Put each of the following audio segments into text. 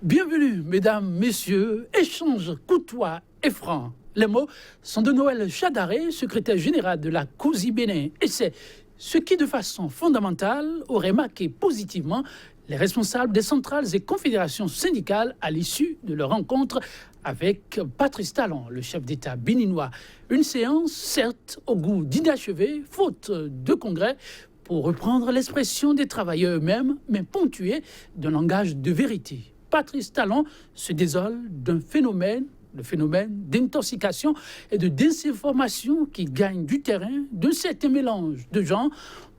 Bienvenue, mesdames, messieurs, échange courtois et franc. Les mots sont de Noël Chadaré, secrétaire général de la COSI Bénin, et c'est ce qui, de façon fondamentale, aurait marqué positivement les responsables des centrales et confédérations syndicales à l'issue de leur rencontre avec Patrice Talon, le chef d'État béninois. Une séance, certes, au goût d'inachevé, faute de congrès, pour reprendre l'expression des travailleurs eux-mêmes, mais ponctuée d'un langage de vérité. Patrice Talon se désole d'un phénomène, le phénomène d'intoxication et de désinformation qui gagne du terrain, d'un certain mélange de gens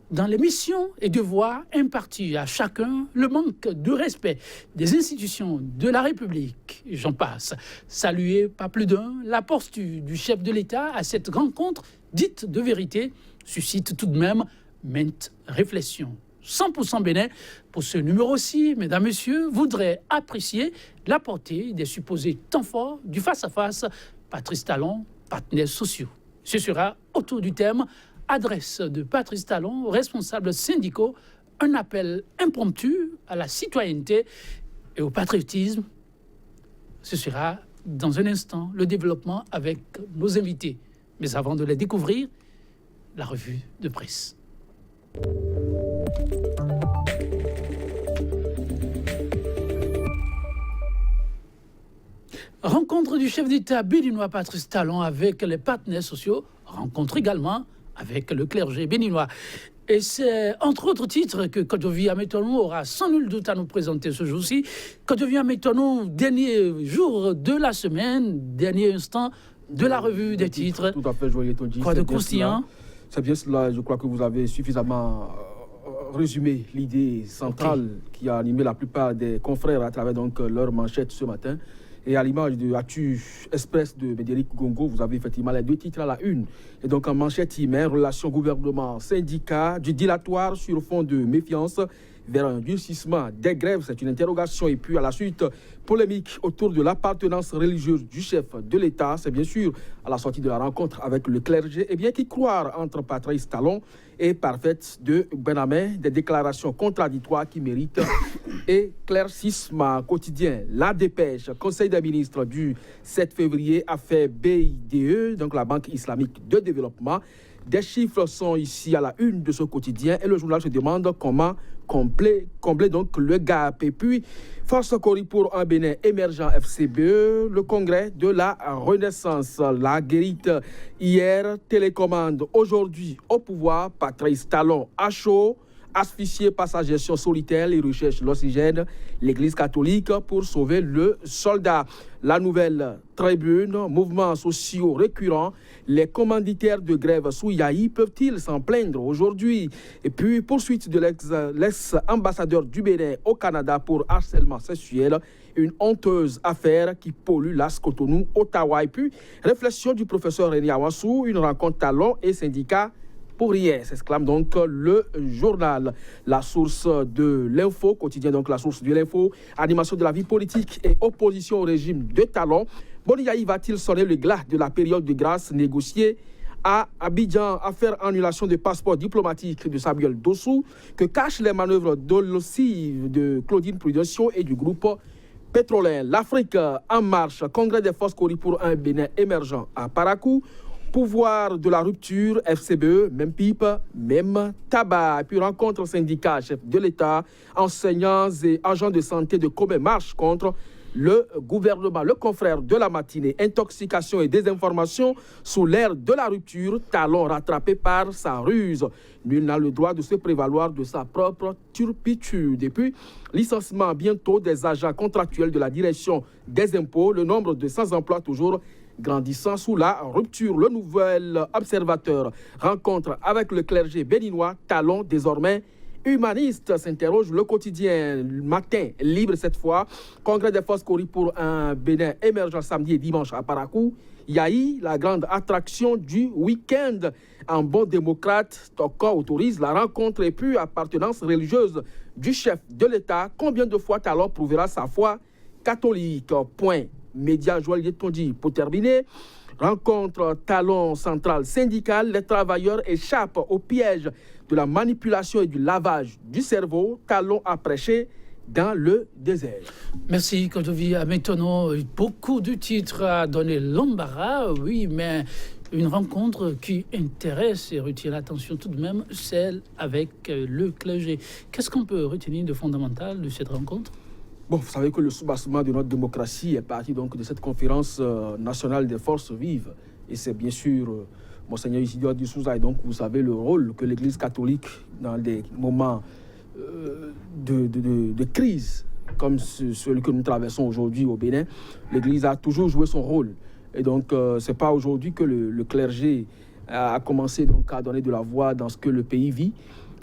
dans les missions et devoirs impartis à chacun, le manque de respect des institutions de la République, j'en passe. Salué par plus d'un, la posture du chef de l'État à cette rencontre dite de vérité suscite tout de même maintes réflexions. 100% Bénin, pour ce numéro-ci, mesdames, messieurs, voudrait apprécier la portée des supposés temps forts du face-à-face Patrice Talon, partenaires sociaux. Ce sera autour du thème adresse de Patrice Talon aux responsables syndicaux, un appel impromptu à la citoyenneté et au patriotisme. Ce sera dans un instant le développement avec nos invités. Mais avant de les découvrir, la revue de presse. Rencontre du chef d'État béninois Patrice Talon avec les partenaires sociaux, rencontre également avec le clergé béninois. Et c'est entre autres titres que Kodjovi Ametonou aura sans nul doute à nous présenter ce jour-ci. Kodjovi Ametonou, dernier jour de la semaine, dernier instant de la revue des titres. Tout à fait, Joël Tondi. Quoi de croustillant? C'est bien cela, je crois que vous avez suffisamment résumé l'idée centrale qui a animé la plupart des confrères à travers donc leur manchette ce matin. Et à l'image de Actu Express de Médéric Gongo, vous avez effectivement les deux titres à la une. Et donc en manchette, il met relations gouvernement-syndicat, du dilatoire sur fond de méfiance vers un durcissement des grèves. C'est une interrogation. Et puis à la suite, polémique autour de l'appartenance religieuse du chef de l'État. C'est bien sûr à la sortie de la rencontre avec le clergé. Et bien qu'y croire entre Patrice Talon et Parfaite de Benamé, des déclarations contradictoires qui méritent éclaircissement quotidien. La dépêche, Conseil des ministres du 7 février, a fait BIDE, donc la Banque islamique de développement. Des chiffres sont ici à la une de ce quotidien et le journal se demande comment combler donc le gap. Et puis, Force Cori pour un Bénin émergent FCBE, le congrès de la Renaissance, la guérite hier, télécommande aujourd'hui au pouvoir, Patrice Talon à chaud, asphyxié par sa gestion solitaire, les recherches l'oxygène, l'Église catholique pour sauver le soldat. La nouvelle tribune, mouvements sociaux récurrents, les commanditaires de grève sous Yahi peuvent-ils s'en plaindre aujourd'hui? Et puis, poursuite de l'ex-ambassadeur du Bénin au Canada pour harcèlement sexuel, une honteuse affaire qui pollue l'As Cotonou, Ottawa. Et puis, réflexion du professeur René Awassou, une rencontre Talon et syndicats pour rien, s'exclame donc le journal. La source de l'info, quotidien donc la source de l'info, animation de la vie politique et opposition au régime de Talon. Boni Yahi va-t-il sonner le glas de la période de grâce négociée à Abidjan, affaire annulation de passeport diplomatique de Samuel Dossou, que cachent les manœuvres dolosives de Claudine Prudencio et du groupe pétrolier. L'Afrique en marche, congrès des forces Cori pour un Bénin émergent à Parakou. Pouvoir de la rupture, FCBE, même pipe, même tabac. Et puis rencontre syndicats, chefs de l'État, enseignants et agents de santé de Comé marche contre le gouvernement. Le confrère de la matinée, intoxication et désinformation sous l'ère de la rupture, Talon rattrapé par sa ruse. Nul n'a le droit de se prévaloir de sa propre turpitude. Et puis, licenciement bientôt des agents contractuels de la direction des impôts, le nombre de sans-emploi toujours grandissant sous la rupture. Le nouvel observateur rencontre avec le clergé béninois, Talon désormais humaniste, s'interroge le quotidien matin, libre cette fois. Congrès des forces Cori pour un Bénin émergent samedi et dimanche à Parakou. Yahi, la grande attraction du week-end. En bon démocrate, Toko autorise la rencontre et puis appartenance religieuse du chef de l'État. Combien de fois Talon prouvera sa foi catholique? Point. Média Joël Tondi. Pour terminer, rencontre Talon central syndical, les travailleurs échappent au piège de la manipulation et du lavage du cerveau. Talon a prêché dans le désert. Merci, Kodovi. Maintenant, beaucoup de titres à donner l'embarras, oui, mais une rencontre qui intéresse et retient l'attention tout de même, celle avec le clergé. Qu'est-ce qu'on peut retenir de fondamental de cette rencontre? Bon, vous savez que le soubassement de notre démocratie est parti donc de cette conférence nationale des forces vives. Et c'est bien sûr Monseigneur Isidore de Souza. Et donc, vous savez le rôle que l'Église catholique, dans des moments de crise, comme celui que nous traversons aujourd'hui au Bénin, l'Église a toujours joué son rôle. Et donc, ce n'est pas aujourd'hui que le clergé a commencé donc, à donner de la voix dans ce que le pays vit.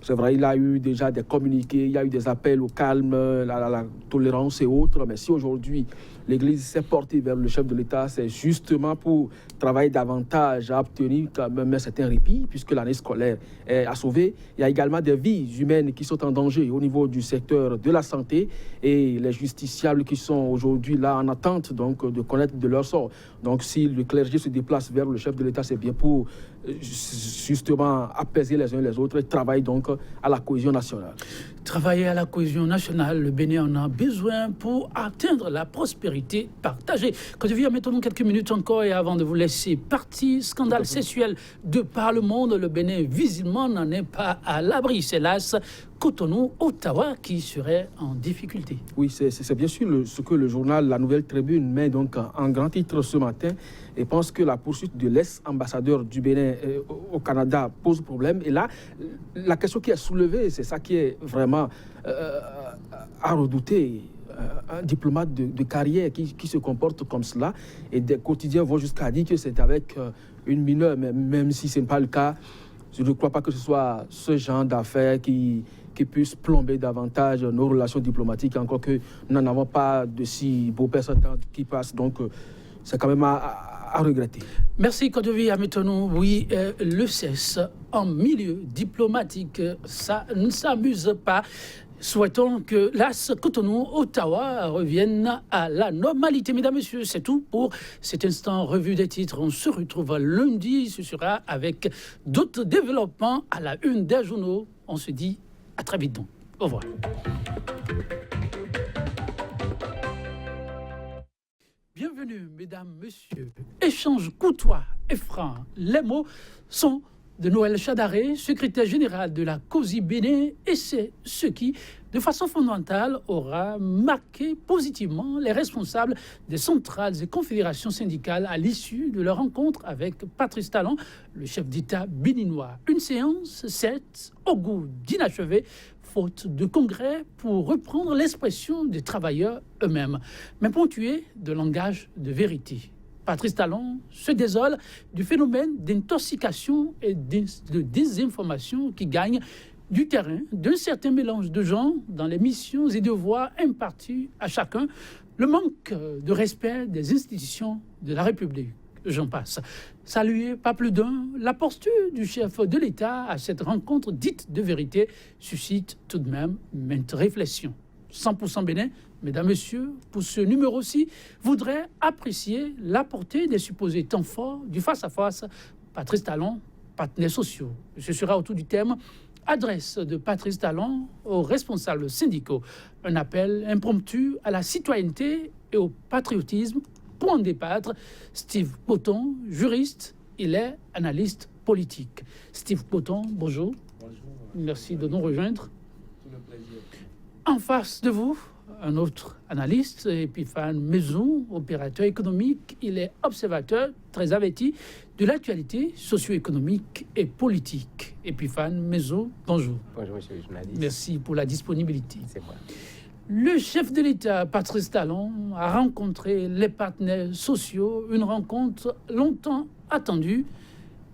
C'est vrai, il a eu déjà des communiqués, il y a eu des appels au calme, la tolérance et autres. Mais si aujourd'hui, l'Église s'est portée vers le chef de l'État, c'est justement pour travailler davantage à obtenir quand même un certain répit, puisque l'année scolaire est à sauver. Il y a également des vies humaines qui sont en danger au niveau du secteur de la santé et les justiciables qui sont aujourd'hui là en attente donc, de connaître de leur sort. Donc si le clergé se déplace vers le chef de l'État, c'est bien pour justement apaiser les uns les autres et travailler donc à la cohésion nationale. Travailler à la cohésion nationale, le Bénin en a besoin pour atteindre la prospérité partagée. Quand je viens maintenant quelques minutes encore et avant de vous laisser partir, scandale sexuel de par le monde, le Bénin visiblement n'en est pas à l'abri. C'est hélas Cotonou, Ottawa qui serait en difficulté. Oui, c'est bien sûr ce que le journal La Nouvelle Tribune met donc en grand titre ce matin et pense que la poursuite de l'ex-ambassadeur du Bénin au Canada pose problème. Et là, la question qui est soulevée, c'est ça qui est vraiment à redouter. Un diplomate de carrière qui se comporte comme cela, et des quotidiens vont jusqu'à dire que c'est avec une mineure, mais même si ce n'est pas le cas, je ne crois pas que ce soit ce genre d'affaires qui puisse plomber davantage nos relations diplomatiques, encore que nous n'en avons pas de si beaux personnages qui passent, donc c'est quand même à regretter. Merci Kodovi Ametonou. Oui, le cesse en milieu diplomatique, ça ne s'amuse pas. Souhaitons que l'AS Cotonou-Ottawa revienne à la normalité. Mesdames, Messieurs, c'est tout pour cet instant revue des titres. On se retrouve lundi. Ce sera avec d'autres développements à la une des journaux. On se dit à très vite donc. Au revoir. Bienvenue, Mesdames, Messieurs. Échange courtois et franc. Les mots sont de Noël Chadaré, secrétaire général de la COSI Bénin, et c'est ce qui, de façon fondamentale, aura marqué positivement les responsables des centrales et confédérations syndicales à l'issue de leur rencontre avec Patrice Talon, le chef d'État béninois. Une séance, certes, au goût d'inachevé, faute de congrès, pour reprendre l'expression des travailleurs eux-mêmes, mais ponctuée de langage de vérité. Patrice Talon se désole du phénomène d'intoxication et de désinformation qui gagne du terrain, d'un certain mélange de gens dans les missions et devoirs impartis à chacun, le manque de respect des institutions de la République. J'en passe. Saluer, pas plus d'un, la posture du chef de l'État à cette rencontre dite de vérité suscite tout de même maintes réflexions. 100% Bénin, Mesdames, Messieurs, pour ce numéro-ci, voudrais apprécier la portée des supposés temps forts du face-à-face Patrice Talon, partenaires sociaux. Ce sera autour du thème adresse de Patrice Talon aux responsables syndicaux. Un appel impromptu à la citoyenneté et au patriotisme. Pour en débattre, Steve Poton, juriste, il est analyste politique. Steve Poton, bonjour. Bonjour. Merci de nous rejoindre. Tout le plaisir. En face de vous, un autre analyste, Epiphane Maison, opérateur économique. Il est observateur très averti de l'actualité socio-économique et politique. Epiphane Maison, bonjour. Bonjour, monsieur le journaliste. Merci pour la disponibilité. C'est moi. Le chef de l'État, Patrice Talon, a rencontré les partenaires sociaux, une rencontre longtemps attendue,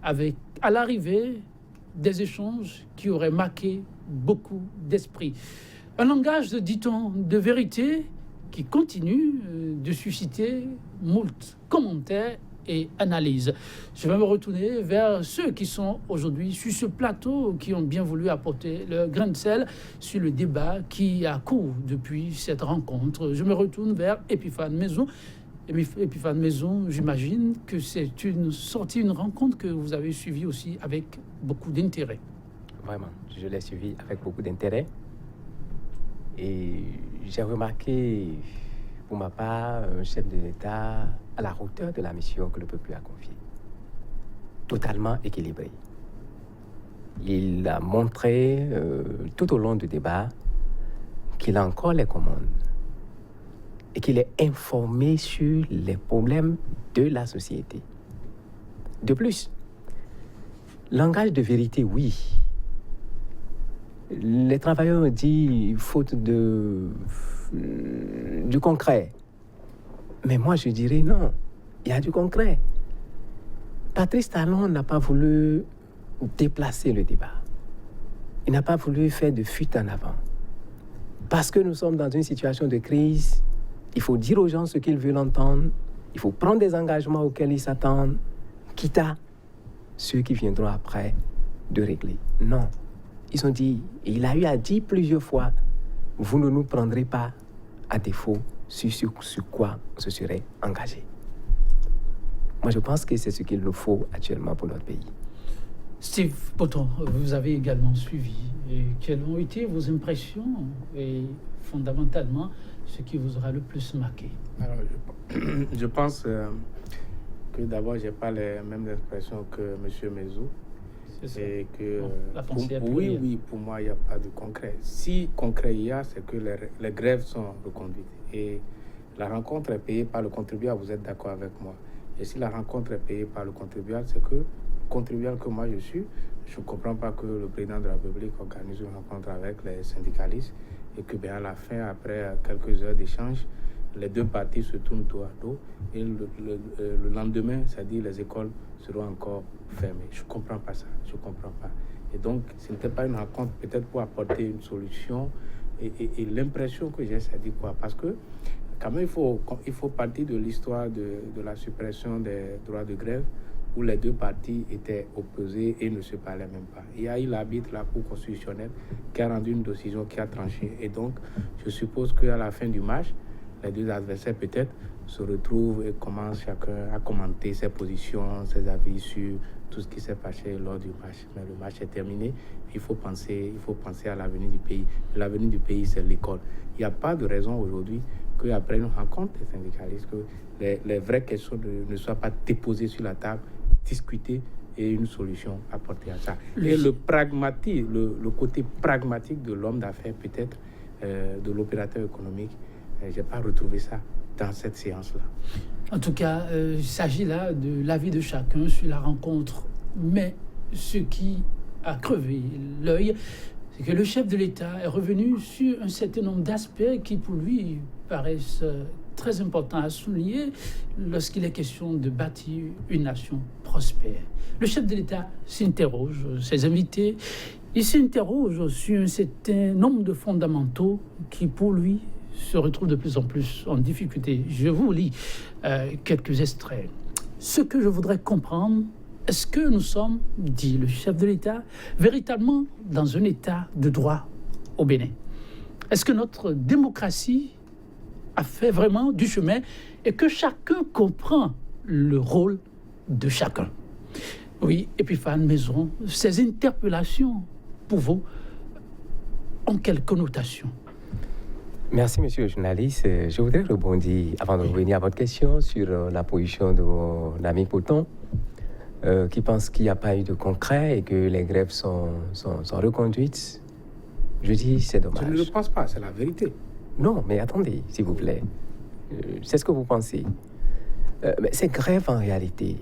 avec à l'arrivée des échanges qui auraient marqué beaucoup d'esprit. Un langage, dit-on, de vérité qui continue de susciter moult commentaires et analyses. Je vais me retourner vers ceux qui sont aujourd'hui sur ce plateau, qui ont bien voulu apporter leur grain de sel sur le débat qui a cours depuis cette rencontre. Je me retourne vers Epiphane Maison. Epiphane Maison, j'imagine que c'est une rencontre que vous avez suivie aussi avec beaucoup d'intérêt. Vraiment, je l'ai suivi avec beaucoup d'intérêt. Et j'ai remarqué, pour ma part, un chef de l'État à la hauteur de la mission que le peuple lui a confiée. Totalement équilibré. Il a montré tout au long du débat qu'il a encore les commandes et qu'il est informé sur les problèmes de la société. De plus, langage de vérité, oui. Les travailleurs ont dit faute du concret. Mais moi, je dirais non, il y a du concret. Patrice Talon n'a pas voulu déplacer le débat. Il n'a pas voulu faire de fuite en avant. Parce que nous sommes dans une situation de crise, il faut dire aux gens ce qu'ils veulent entendre, il faut prendre des engagements auxquels ils s'attendent, quitte à ceux qui viendront après de régler. Non. Ils ont dit, et il a eu à dire plusieurs fois, vous ne nous prendrez pas à défaut sur quoi on se serait engagé. Moi, je pense que c'est ce qu'il nous faut actuellement pour notre pays. Steve Poton, vous avez également suivi. Et quelles ont été vos impressions et fondamentalement ce qui vous aura le plus marqué? Alors, je pense que d'abord, je n'ai pas les mêmes expressions que M. Mezou. C'est ça. Et que, Bon, la pensée est oui, pour moi, il n'y a pas de concret. Si concret il y a, c'est que les grèves sont reconduites. Et la rencontre est payée par le contribuable, vous êtes d'accord avec moi. Et si la rencontre est payée par le contribuable, c'est que le contribuable que moi je suis, je ne comprends pas que le président de la République organise une rencontre avec les syndicalistes et que à la fin, après quelques heures d'échange, les deux parties se tournent dos à dos et le lendemain, c'est-à-dire les écoles seront encore fermées. Je ne comprends pas ça, je ne comprends pas. Et donc, ce n'était pas une rencontre peut-être pour apporter une solution et l'impression que j'ai, c'est-à-dire quoi? Parce que quand même, il faut partir de l'histoire de la suppression des droits de grève où les deux parties étaient opposées et ne se parlaient même pas. Il y a eu l'arbitre, la Cour constitutionnelle, qui a rendu une décision qui a tranché. Et donc, je suppose qu'à la fin du match, les deux adversaires peut-être se retrouvent et commencent chacun à commenter ses positions, ses avis sur tout ce qui s'est passé lors du match. Mais le match est terminé. Il faut penser à l'avenir du pays. L'avenir du pays, c'est l'école. Il n'y a pas de raison aujourd'hui qu'après une rencontre des syndicalistes, que les vraies questions ne soient pas déposées sur la table, discutées et une solution apportée à ça. Et le pragmatisme, le côté pragmatique de l'homme d'affaires, peut-être, de l'opérateur économique, je n'ai pas retrouvé ça dans cette séance-là. En tout cas, il s'agit là de l'avis de chacun sur la rencontre. Mais ce qui a crevé l'œil, c'est que le chef de l'État est revenu sur un certain nombre d'aspects qui, pour lui, paraissent très importants à souligner lorsqu'il est question de bâtir une nation prospère. Le chef de l'État s'interroge, ses invités, il s'interroge sur un certain nombre de fondamentaux qui, pour lui, se retrouvent de plus en plus en difficulté. Je vous lis quelques extraits. Ce que je voudrais comprendre, est-ce que nous sommes, dit le chef de l'État, véritablement dans un état de droit au Bénin? Est-ce que notre démocratie a fait vraiment du chemin et que chacun comprend le rôle de chacun? Oui, Épiphane Maison, ces interpellations, pour vous, ont quelle connotation? Merci, monsieur le journaliste. Je voudrais rebondir, avant de revenir à votre question, sur la position de mon ami Poton, qui pense qu'il n'y a pas eu de concret et que les grèves sont reconduites. Je dis, c'est dommage. Je ne le pense pas, c'est la vérité. Non, mais attendez, s'il vous plaît. C'est ce que vous pensez. Mais ces grèves, en réalité,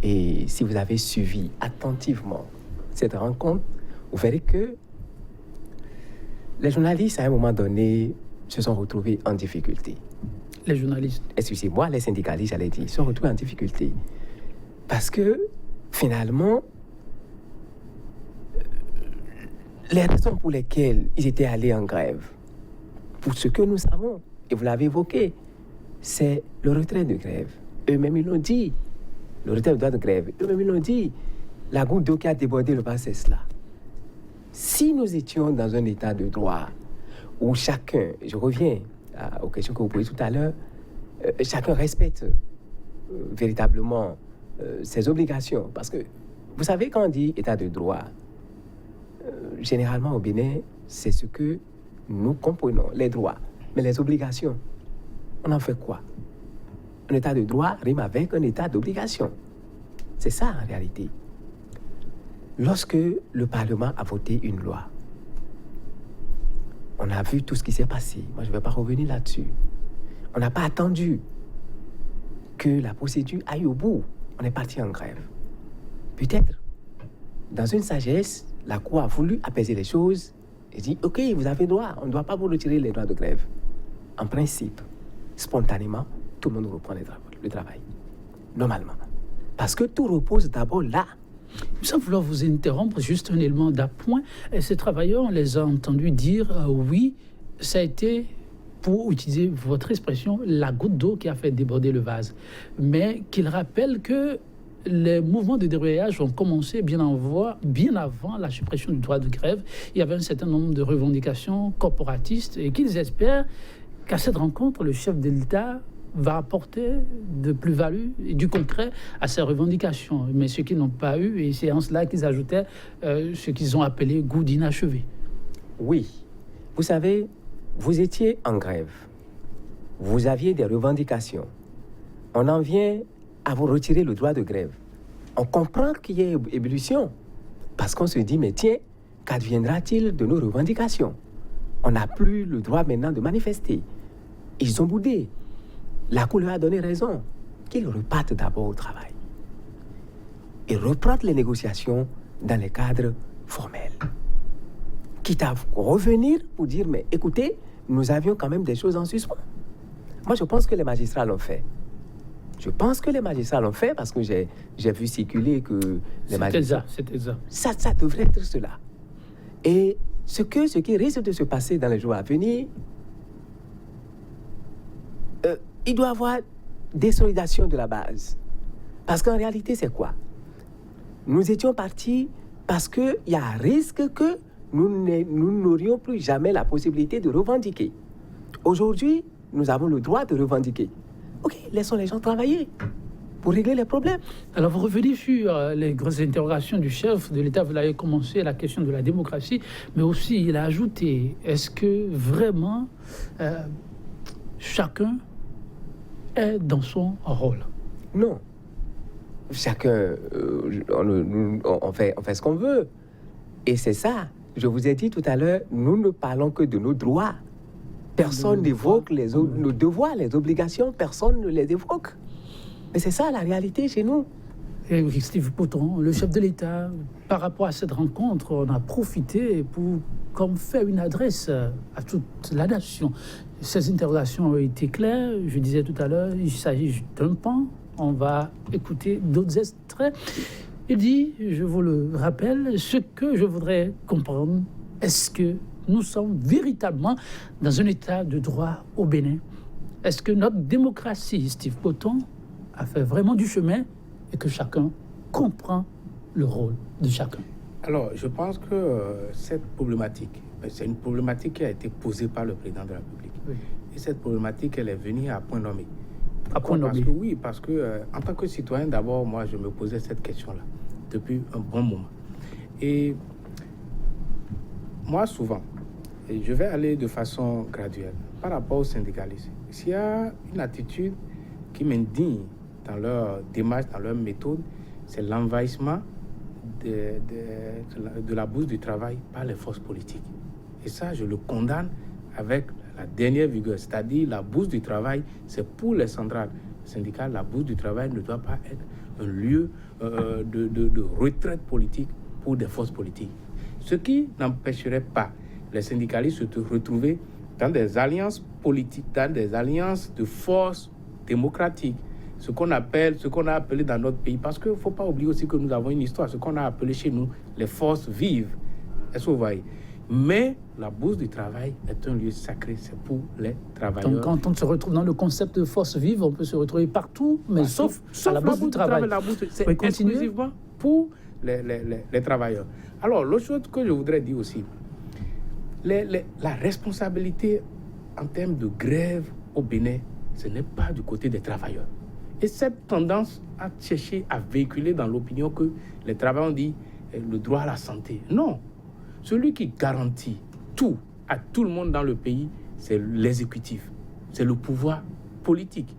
et si vous avez suivi attentivement cette rencontre, vous verrez que les journalistes, à un moment donné, se sont retrouvés en difficulté. Les journalistes. Excusez-moi, les syndicalistes, j'allais dire, se sont retrouvés en difficulté. Parce que, finalement, les raisons pour lesquelles ils étaient allés en grève, pour ce que nous savons, et vous l'avez évoqué, c'est le retrait de grève. Eux-mêmes, ils l'ont dit. Le retrait de droit de grève. Eux-mêmes, ils l'ont dit. La goutte d'eau qui a débordé le vase, c'est cela. Si nous étions dans un état de droit où chacun, je reviens aux questions que vous posez tout à l'heure, chacun respecte véritablement ses obligations. Parce que, vous savez, quand on dit état de droit, généralement au Bénin, c'est ce que nous comprenons, les droits. Mais les obligations, on en fait quoi? Un état de droit rime avec un état d'obligation. C'est ça en réalité. Lorsque le Parlement a voté une loi, on a vu tout ce qui s'est passé. Moi, je ne vais pas revenir là-dessus. On n'a pas attendu que la procédure aille au bout. On est parti en grève. Peut-être, dans une sagesse, la Cour a voulu apaiser les choses et dit, OK, vous avez droit, on ne doit pas vous retirer les droits de grève. En principe, spontanément, tout le monde reprend le travail. Normalement. Parce que tout repose d'abord là. Sans vouloir vous interrompre, juste un élément d'appoint. Et ces travailleurs, on les a entendus dire oui, ça a été, pour utiliser votre expression, la goutte d'eau qui a fait déborder le vase. Mais qu'ils rappellent que les mouvements de débrayage ont commencé bien avant la suppression du droit de grève. Il y avait un certain nombre de revendications corporatistes et qu'ils espèrent qu'à cette rencontre, le chef de l'État va apporter de plus-value et du concret à ces revendications. Mais ceux qui n'ont pas eu, et c'est en cela qu'ils ajoutaient ce qu'ils ont appelé goût d'inachevé. Oui. Vous savez, vous étiez en grève. Vous aviez des revendications. On en vient à vous retirer le droit de grève. On comprend qu'il y ait ébullition. Parce qu'on se dit, mais tiens, qu'adviendra-t-il de nos revendications? On n'a plus le droit maintenant de manifester. Ils ont boudé. La Cour leur a donné raison, qu'ils repartent d'abord au travail et reprennent les négociations dans les cadres formels. Quitte à revenir pour dire, mais écoutez, nous avions quand même des choses en suspens. Moi, je pense que les magistrats l'ont fait. Je pense que les magistrats l'ont fait parce que j'ai vu circuler que les magistrats... C'était ça. Ça devrait être cela. Et ce qui risque de se passer dans les jours à venir, il doit y avoir désolidation de la base. Parce qu'en réalité, c'est quoi? Nous étions partis parce qu'il y a un risque que nous n'aurions plus jamais la possibilité de revendiquer. Aujourd'hui, nous avons le droit de revendiquer. OK, laissons les gens travailler pour régler les problèmes. Alors, vous revenez sur les grosses interrogations du chef de l'État. Vous l'avez commencé, la question de la démocratie, mais aussi, il a ajouté, est-ce que vraiment chacun est dans son rôle? Non. Chacun, on fait ce qu'on veut. Et c'est ça. Je vous ai dit tout à l'heure, nous ne parlons que de nos droits. Personne n'évoque nos devoirs, les obligations, personne ne les évoque. Mais c'est ça la réalité chez nous. Et Steve Poton, le chef de l'État, par rapport à cette rencontre, on a profité pour faire une adresse à toute la nation. Ces interrogations ont été claires. Je disais tout à l'heure, il s'agit d'un pan. On va écouter d'autres extraits. Il dit, je vous le rappelle, ce que je voudrais comprendre, est-ce que nous sommes véritablement dans un état de droit au Bénin? Est-ce que notre démocratie, Steve Poton, a fait vraiment du chemin et que chacun comprend le rôle de chacun? Alors, je pense que cette problématique, c'est une problématique qui a été posée par le président de la République. Oui. Et cette problématique, elle est venue à point nommé. À point nommé. Parce que en tant que citoyen, d'abord, moi, je me posais cette question-là depuis un bon moment. Et moi, souvent, et je vais aller de façon graduelle par rapport aux syndicalistes. S'il y a une attitude qui m'indigne dans leur démarche, dans leur méthode, c'est l'envahissement de la bourse du travail par les forces politiques. Et ça, je le condamne avec la dernière vigueur. C'est-à-dire, la bourse du travail, c'est pour les centrales syndicales. La bourse du travail ne doit pas être un lieu de retraite politique pour des forces politiques. Ce qui n'empêcherait pas les syndicalistes de se retrouver dans des alliances politiques, dans des alliances de forces démocratiques. Ce qu'on a appelé dans notre pays, parce qu'il ne faut pas oublier aussi que nous avons une histoire, ce qu'on a appelé chez nous les forces vives. Est-ce que vous voyez? Mais la bourse du travail est un lieu sacré, c'est pour les travailleurs. Donc quand on se retrouve dans le concept de force vive, on peut se retrouver partout, mais sauf à la bourse du travail. La bourse, c'est exclusivement pour les travailleurs. Alors, l'autre chose que je voudrais dire aussi, la responsabilité en termes de grève au Bénin, ce n'est pas du côté des travailleurs. Et cette tendance à chercher à véhiculer dans l'opinion que les travailleurs ont dit le droit à la santé. Non. Celui qui garantit tout à tout le monde dans le pays, c'est l'exécutif, c'est le pouvoir politique.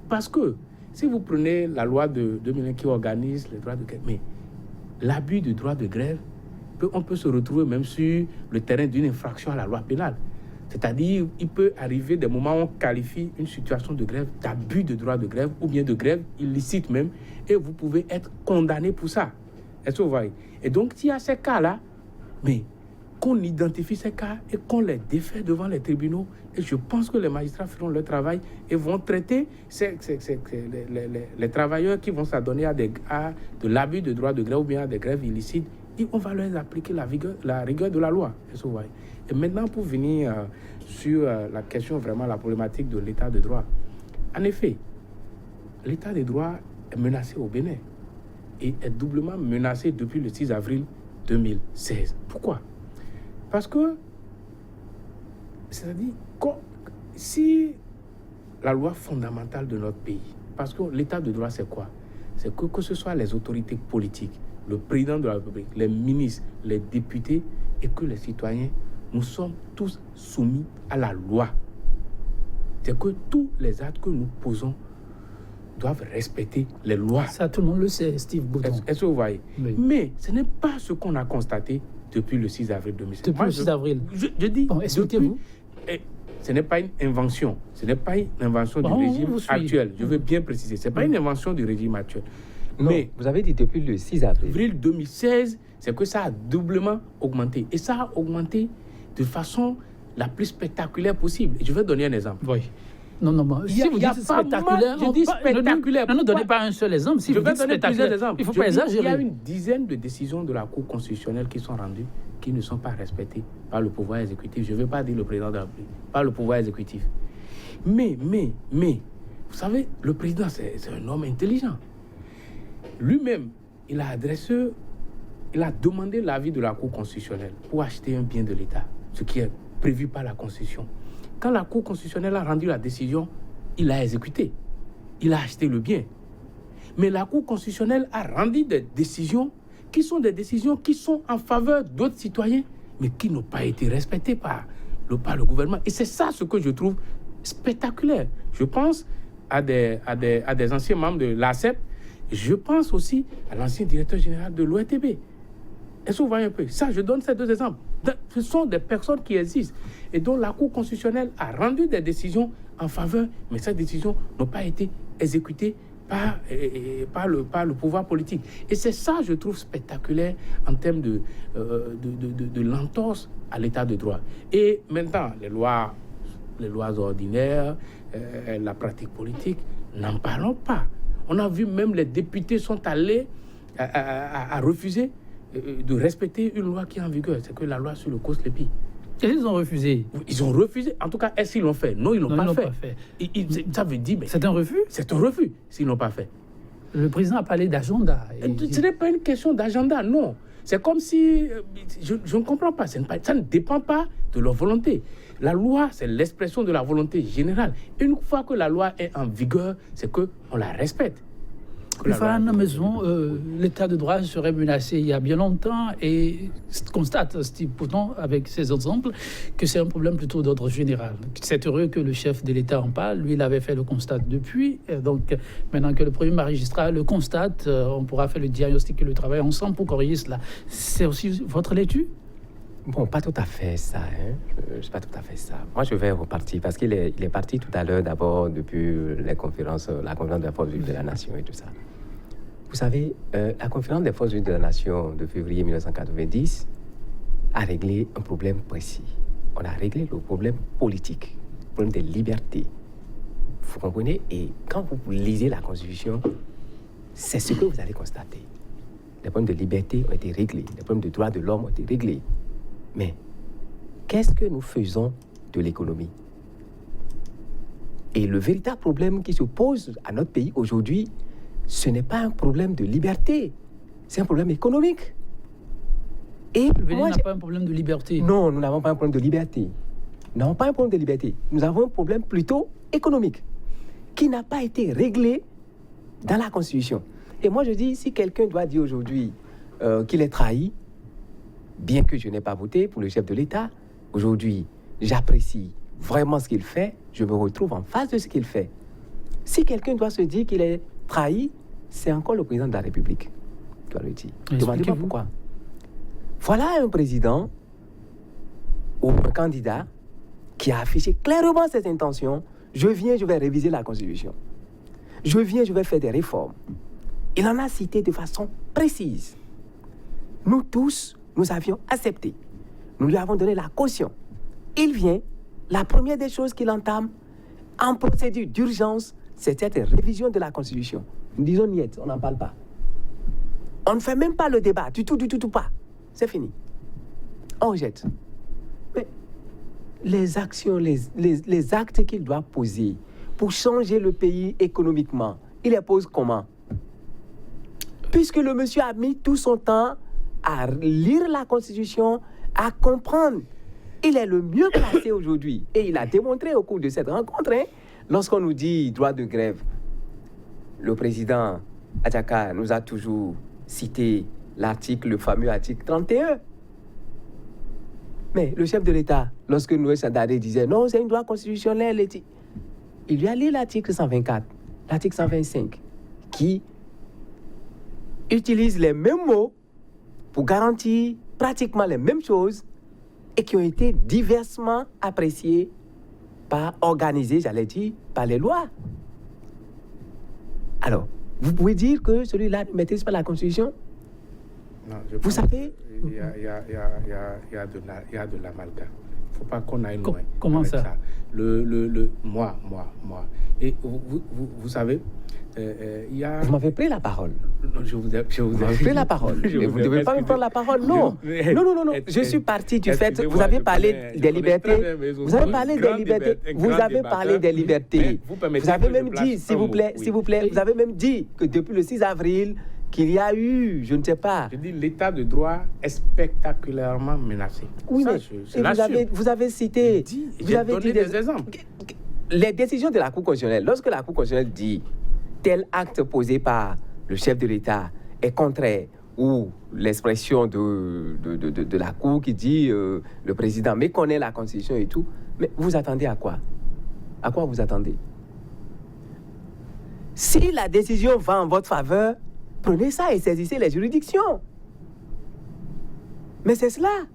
Parce que si vous prenez la loi de 2001 qui organise les droits de grève, mais l'abus du droit de grève, on peut se retrouver même sur le terrain d'une infraction à la loi pénale. C'est-à-dire, il peut arriver des moments où on qualifie une situation de grève d'abus de droit de grève ou bien de grève illicite même, et vous pouvez être condamné pour ça. Est-ce que vous voyez? Et donc, il y a ces cas-là, mais qu'on identifie ces cas et qu'on les défait devant les tribunaux, et je pense que les magistrats feront leur travail et vont traiter les travailleurs qui vont s'adonner à de l'abus de droit de grève ou bien à des grèves illicites, et on va leur appliquer la rigueur de la loi. Est-ce que vous voyez? Et maintenant, pour venir sur la question, vraiment la problématique de l'état de droit. En effet, l'état de droit est menacé au Bénin et est doublement menacé depuis le 6 avril 2016. Pourquoi? Parce que, c'est-à-dire, si la loi fondamentale de notre pays, parce que l'état de droit, c'est quoi? C'est que ce soit les autorités politiques, le président de la République, les ministres, les députés, et que les citoyens, nous sommes tous soumis à la loi. C'est que tous les actes que nous posons doivent respecter les lois. Ça, tout le monde le sait, Steve Bouton. Est-ce que vous voyez? Oui. Mais ce n'est pas ce qu'on a constaté depuis le 6 avril 2016. Depuis le 6 avril. Je dis, bon, expliquez-vous. Ce n'est pas une invention. Ce n'est pas une invention du régime actuel. Je veux bien préciser. Ce n'est pas une invention du régime actuel. Non, mais vous avez dit depuis le 6 avril 2016, c'est que ça a doublement augmenté. Et ça a augmenté de façon la plus spectaculaire possible. Et je vais donner un exemple. Oui. Non. Si vous dites spectaculaire, je dis spectaculaire. Ne donnez pas un seul exemple. Si je vous vais dites donner plusieurs exemples. Il ne faut pas exagérer. Il y a une dizaine de décisions de la Cour constitutionnelle qui sont rendues, qui ne sont pas respectées par le pouvoir exécutif. Je ne veux pas dire le président de la République, par le pouvoir exécutif. Mais, vous savez, le président, c'est un homme intelligent. Lui-même, il a demandé l'avis de la Cour constitutionnelle pour acheter un bien de l'État, ce qui est prévu par la Constitution. Quand la Cour constitutionnelle a rendu la décision, il a exécuté. Il a acheté le bien. Mais la Cour constitutionnelle a rendu des décisions qui sont en faveur d'autres citoyens, mais qui n'ont pas été respectées par le gouvernement. Et c'est ça ce que je trouve spectaculaire. Je pense à des anciens membres de l'ACEP. Je pense aussi à l'ancien directeur général de l'ORTB. Est-ce que vous voyez un peu? Ça, je donne ces deux exemples. Ce sont des personnes qui existent et dont la Cour constitutionnelle a rendu des décisions en faveur, mais ces décisions n'ont pas été exécutées par le pouvoir politique. Et c'est ça, je trouve, spectaculaire en termes de l'entorse à l'état de droit. Et maintenant, les lois ordinaires, la pratique politique, n'en parlons pas. On a vu même les députés sont allés à refuser de respecter une loi qui est en vigueur. C'est que la loi sur le COSLEPI. Et ils ont refusé. Ils ont refusé. En tout cas, est-ce qu'ils l'ont fait? Non, ils ne l'ont pas fait. Ça veut dire... C'est un refus? C'est un refus s'ils ne l'ont pas fait. Le président a parlé d'agenda. Ce n'est pas une question d'agenda, non. C'est comme si... Je ne comprends pas. Ça ne dépend pas de leur volonté. La loi, c'est l'expression de la volonté générale. Une fois que la loi est en vigueur, c'est qu'on la respecte. Stéphane Maison, l'état de droit serait menacé il y a bien longtemps et constate, Steve Bouton, avec ses exemples, que c'est un problème plutôt d'ordre général. C'est heureux que le chef de l'État en parle. Lui, il avait fait le constat depuis. Donc, maintenant que le premier magistrat le constate, on pourra faire le diagnostic et le travail ensemble pour corriger cela. C'est aussi votre lecture? Bon, pas tout à fait ça. C'est pas tout à fait ça. Moi, je vais repartir parce qu'il est parti tout à l'heure, d'abord, depuis la conférence des forces vives de la nation et tout ça. Vous savez, la conférence des forces vives de la nation de février 1990 a réglé un problème précis. On a réglé le problème politique, le problème des libertés. Vous comprenez? Et quand vous lisez la Constitution, c'est ce que vous allez constater. Les problèmes de liberté ont été réglés, les problèmes de droits de l'homme ont été réglés. Mais qu'est-ce que nous faisons de l'économie? Et le véritable problème qui se pose à notre pays aujourd'hui, ce n'est pas un problème de liberté, c'est un problème économique. Et le Bénin n'a pas un problème de liberté. Non, nous n'avons pas un problème de liberté. Nous n'avons pas un problème de liberté. Nous avons un problème plutôt économique qui n'a pas été réglé dans la Constitution. Et moi, je dis, si quelqu'un doit dire aujourd'hui qu'il est trahi, bien que je n'ai pas voté pour le chef de l'État, aujourd'hui, j'apprécie vraiment ce qu'il fait, je me retrouve en face de ce qu'il fait. Si quelqu'un doit se dire qu'il est trahi, c'est encore le président de la République qui doit le dire. Demandez-moi pourquoi. Voilà un président ou un candidat qui a affiché clairement ses intentions. Je viens, je vais réviser la Constitution. Je viens, je vais faire des réformes. Il en a cité de façon précise. Nous tous, nous avions accepté. Nous lui avons donné la caution. Il vient, la première des choses qu'il entame en procédure d'urgence, c'est cette révision de la Constitution. Nous disons niet, on n'en parle pas. On ne fait même pas le débat, du tout pas. C'est fini. On rejette. Mais les actions, les actes qu'il doit poser pour changer le pays économiquement, il les pose comment? Puisque le monsieur a mis tout son temps à lire la Constitution, à comprendre. Il est le mieux placé aujourd'hui. Et il a démontré au cours de cette rencontre, lorsqu'on nous dit droit de grève, le président Adjaka nous a toujours cité le fameux article 31. Mais le chef de l'État, lorsque Noël Sandaré disait non, c'est une loi constitutionnelle, il lui a lu l'article 124, l'article 125, qui utilise les mêmes mots pour garantir pratiquement les mêmes choses et qui ont été diversement appréciés organisés, par les lois. Alors, vous pouvez dire que celui-là ne maîtrise pas la Constitution? Non, vous savez, il y a de l'amalgame. Il ne faut pas qu'on aille loin. Comment ça? Moi. Et vous savez, il y a... Vous m'avez pris la parole. Non, je vous ai pris la parole. Mais vous ne devez pas me prendre la parole. Non. Non. Je suis parti du fait... Vous avez parlé des libertés. Vous avez parlé des libertés. Vous avez parlé des libertés. Vous avez même dit, s'il vous plaît, vous avez même dit que depuis le 6 avril, qu'il y a eu, je ne sais pas... Je dis, l'état de droit est spectaculairement menacé. Oui, mais vous avez cité... J'ai donné des exemples. Les décisions de la Cour constitutionnelle, lorsque la Cour constitutionnelle dit tel acte posé par le chef de l'État est contraire, ou l'expression de la Cour qui dit le président méconnaît la Constitution et tout, mais vous attendez à quoi? À quoi vous attendez? Si la décision va en votre faveur, prenez ça et saisissez les juridictions. Mais c'est cela.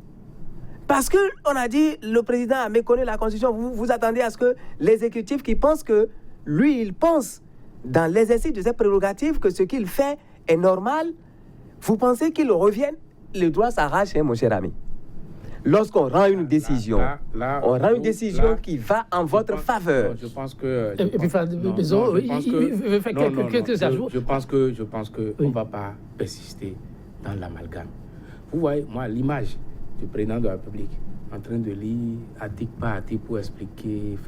Parce qu'on a dit le président a méconnu la Constitution, vous attendez à ce que l'exécutif qui pense que lui, il pense dans l'exercice de ses prérogatives que ce qu'il fait est normal, vous pensez qu'il revienne? Le droit s'arrache, mon cher ami. Lorsqu'on rend une décision, on rend une décision qui va en votre faveur. Je pense que... Je pense que on ne va pas persister dans l'amalgame. Vous voyez, moi, l'image du président de la République en train de lire article par article pour expliquer,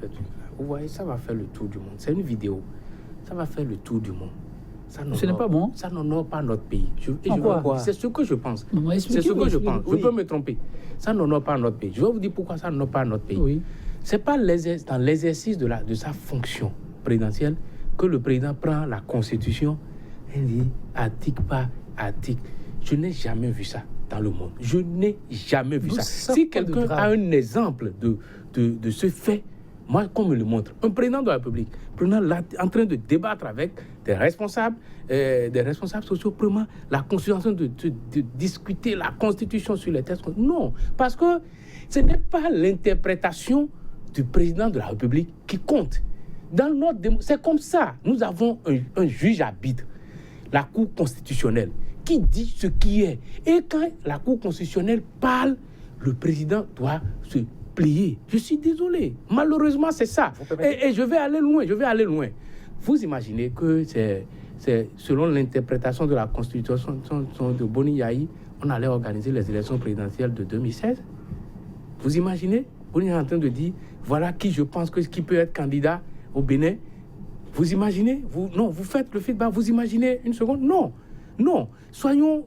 vous voyez, ça va faire le tour du monde. C'est une vidéo. Ça va faire le tour du monde. Ce n'est pas bon. Ça n'honore pas notre pays. C'est ce que je pense. C'est ce que je pense. Je peux me tromper. Ça n'honore pas notre pays. Je vais vous dire pourquoi ça n'honore pas notre pays. Oui. Ce n'est pas dans l'exercice de sa fonction présidentielle que le président prend la Constitution et dit article par article. Je n'ai jamais vu ça dans le monde. Je n'ai jamais vu ça. Si quelqu'un a un exemple de ce fait, moi, qu'on me le montre. Un président de la République en train de débattre avec des responsables sociaux, prenant la Constitution, de discuter la Constitution sur les textes. Non, parce que ce n'est pas l'interprétation du président de la République qui compte. C'est comme ça. Nous avons un juge arbitre, la Cour constitutionnelle, qui dit ce qui est. Et quand la Cour constitutionnelle parle, le président doit se plier. Je suis désolé. Malheureusement, c'est ça. Et je vais aller loin. Vous imaginez que c'est selon l'interprétation de la Constitution de Boni Yahi, on allait organiser les élections présidentielles de 2016. Vous imaginez? Boni est en train de dire, voilà qui je pense qui peut être candidat au Bénin. Vous imaginez? Vous faites le feedback. Vous imaginez une seconde? Non. Soyons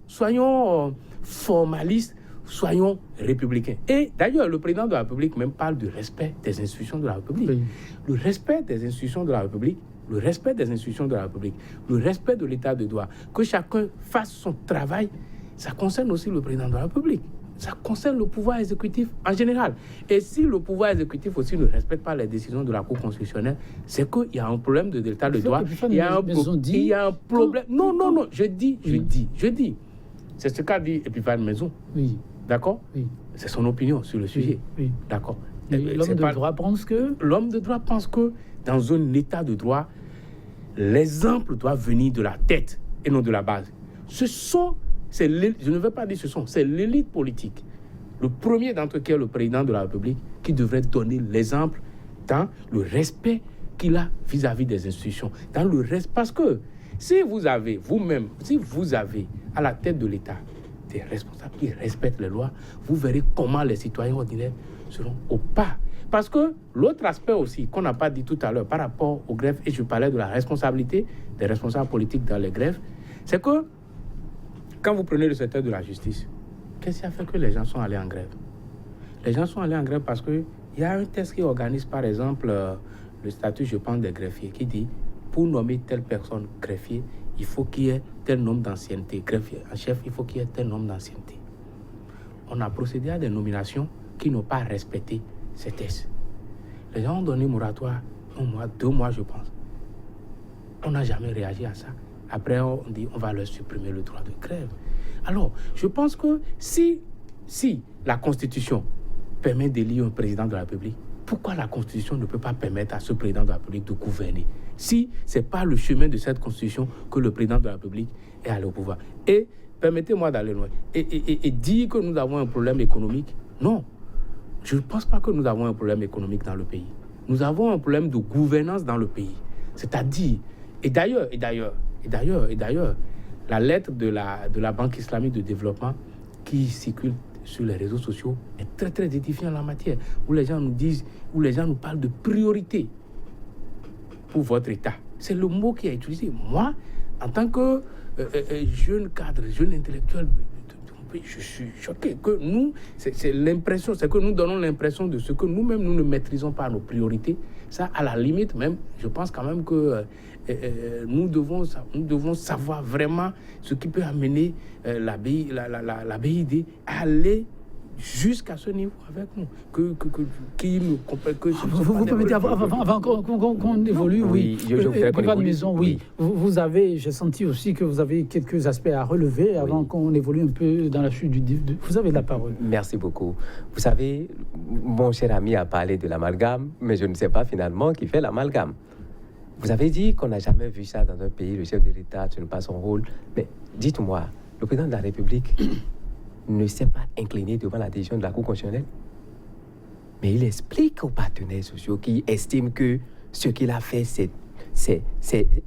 formalistes. Soyons républicains. Et d'ailleurs, le président de la République même parle du respect des institutions de la République. Oui. Le respect des institutions de la République, le respect de l'état de droit. Que chacun fasse son travail, ça concerne aussi le président de la République. ça concerne le pouvoir exécutif en général. Et si le pouvoir exécutif aussi ne respecte pas les décisions de la Cour constitutionnelle, c'est qu'il y a un problème de l'état de droit. Il y a un problème. Non, je dis. C'est ce qu'a dit Epiphane Maison. Oui. D'accord? Oui. C'est son opinion sur le sujet. Oui. D'accord. L'homme de droit pense que... L'homme de droit pense que dans un état de droit, l'exemple doit venir de la tête et non de la base. Je ne veux pas dire c'est l'élite politique. Le premier d'entre eux qui est le président de la République qui devrait donner l'exemple dans le respect qu'il a vis-à-vis des institutions. Dans le respect, parce que si vous avez à la tête de l'État des responsables qui respectent les lois, vous verrez comment les citoyens ordinaires seront au pas. Parce que l'autre aspect aussi qu'on n'a pas dit tout à l'heure par rapport aux grèves, et je parlais de la responsabilité des responsables politiques dans les grèves, c'est que quand vous prenez le secteur de la justice, qu'est-ce qui a fait que les gens sont allés en grève? Les gens sont allés en grève parce qu'il y a un texte qui organise, par exemple, le statut, je pense, des greffiers, qui dit, pour nommer telle personne greffier, il faut qu'il y ait tel nombre d'ancienneté. Greffier en chef, il faut qu'il y ait tel nombre d'ancienneté. On a procédé à des nominations qui n'ont pas respecté ces tests. Les gens ont donné moratoire 1 mois, 2 mois, je pense. On n'a jamais réagi à ça. Après, on dit on va leur supprimer le droit de grève. Alors, je pense que si la Constitution permet d'élire un président de la République, pourquoi la Constitution ne peut pas permettre à ce président de la République de gouverner? Si ce n'est pas le chemin de cette Constitution que le président de la République est allé au pouvoir. Et permettez-moi d'aller loin. Et dire que nous avons un problème économique, non. Je ne pense pas que nous avons un problème économique dans le pays. Nous avons un problème de gouvernance dans le pays. C'est-à-dire, et d'ailleurs, la lettre de la Banque islamique de développement qui circule sur les réseaux sociaux est très, très édifiante en la matière, où les gens nous parlent de priorité pour votre État. C'est le mot qui est utilisé. Moi, en tant que jeune cadre, jeune intellectuel, je suis choqué que nous, c'est que nous donnons l'impression de ce que nous-mêmes, nous ne maîtrisons pas nos priorités. Ça, à la limite, même, je pense quand même que nous devons savoir vraiment ce qui peut amener la BID à aller jusqu'à ce niveau avec nous. Vous permettez, avant qu'on évolue, oui. Je voudrais qu'on évolue. Maison, oui. Vous avez, j'ai senti aussi que vous avez quelques aspects à relever avant qu'on évolue un peu dans la chute du... Vous avez la parole. Merci beaucoup. Vous savez, mon cher ami a parlé de l'amalgame, mais je ne sais pas finalement qui fait l'amalgame. Vous avez dit qu'on n'a jamais vu ça dans un pays, le chef de l'État, ce n'est pas son rôle. Mais dites-moi, le président de la République ne s'est pas incliné devant la décision de la Cour constitutionnelle. Mais il explique aux partenaires sociaux qui estiment que ce qu'il a fait, c'est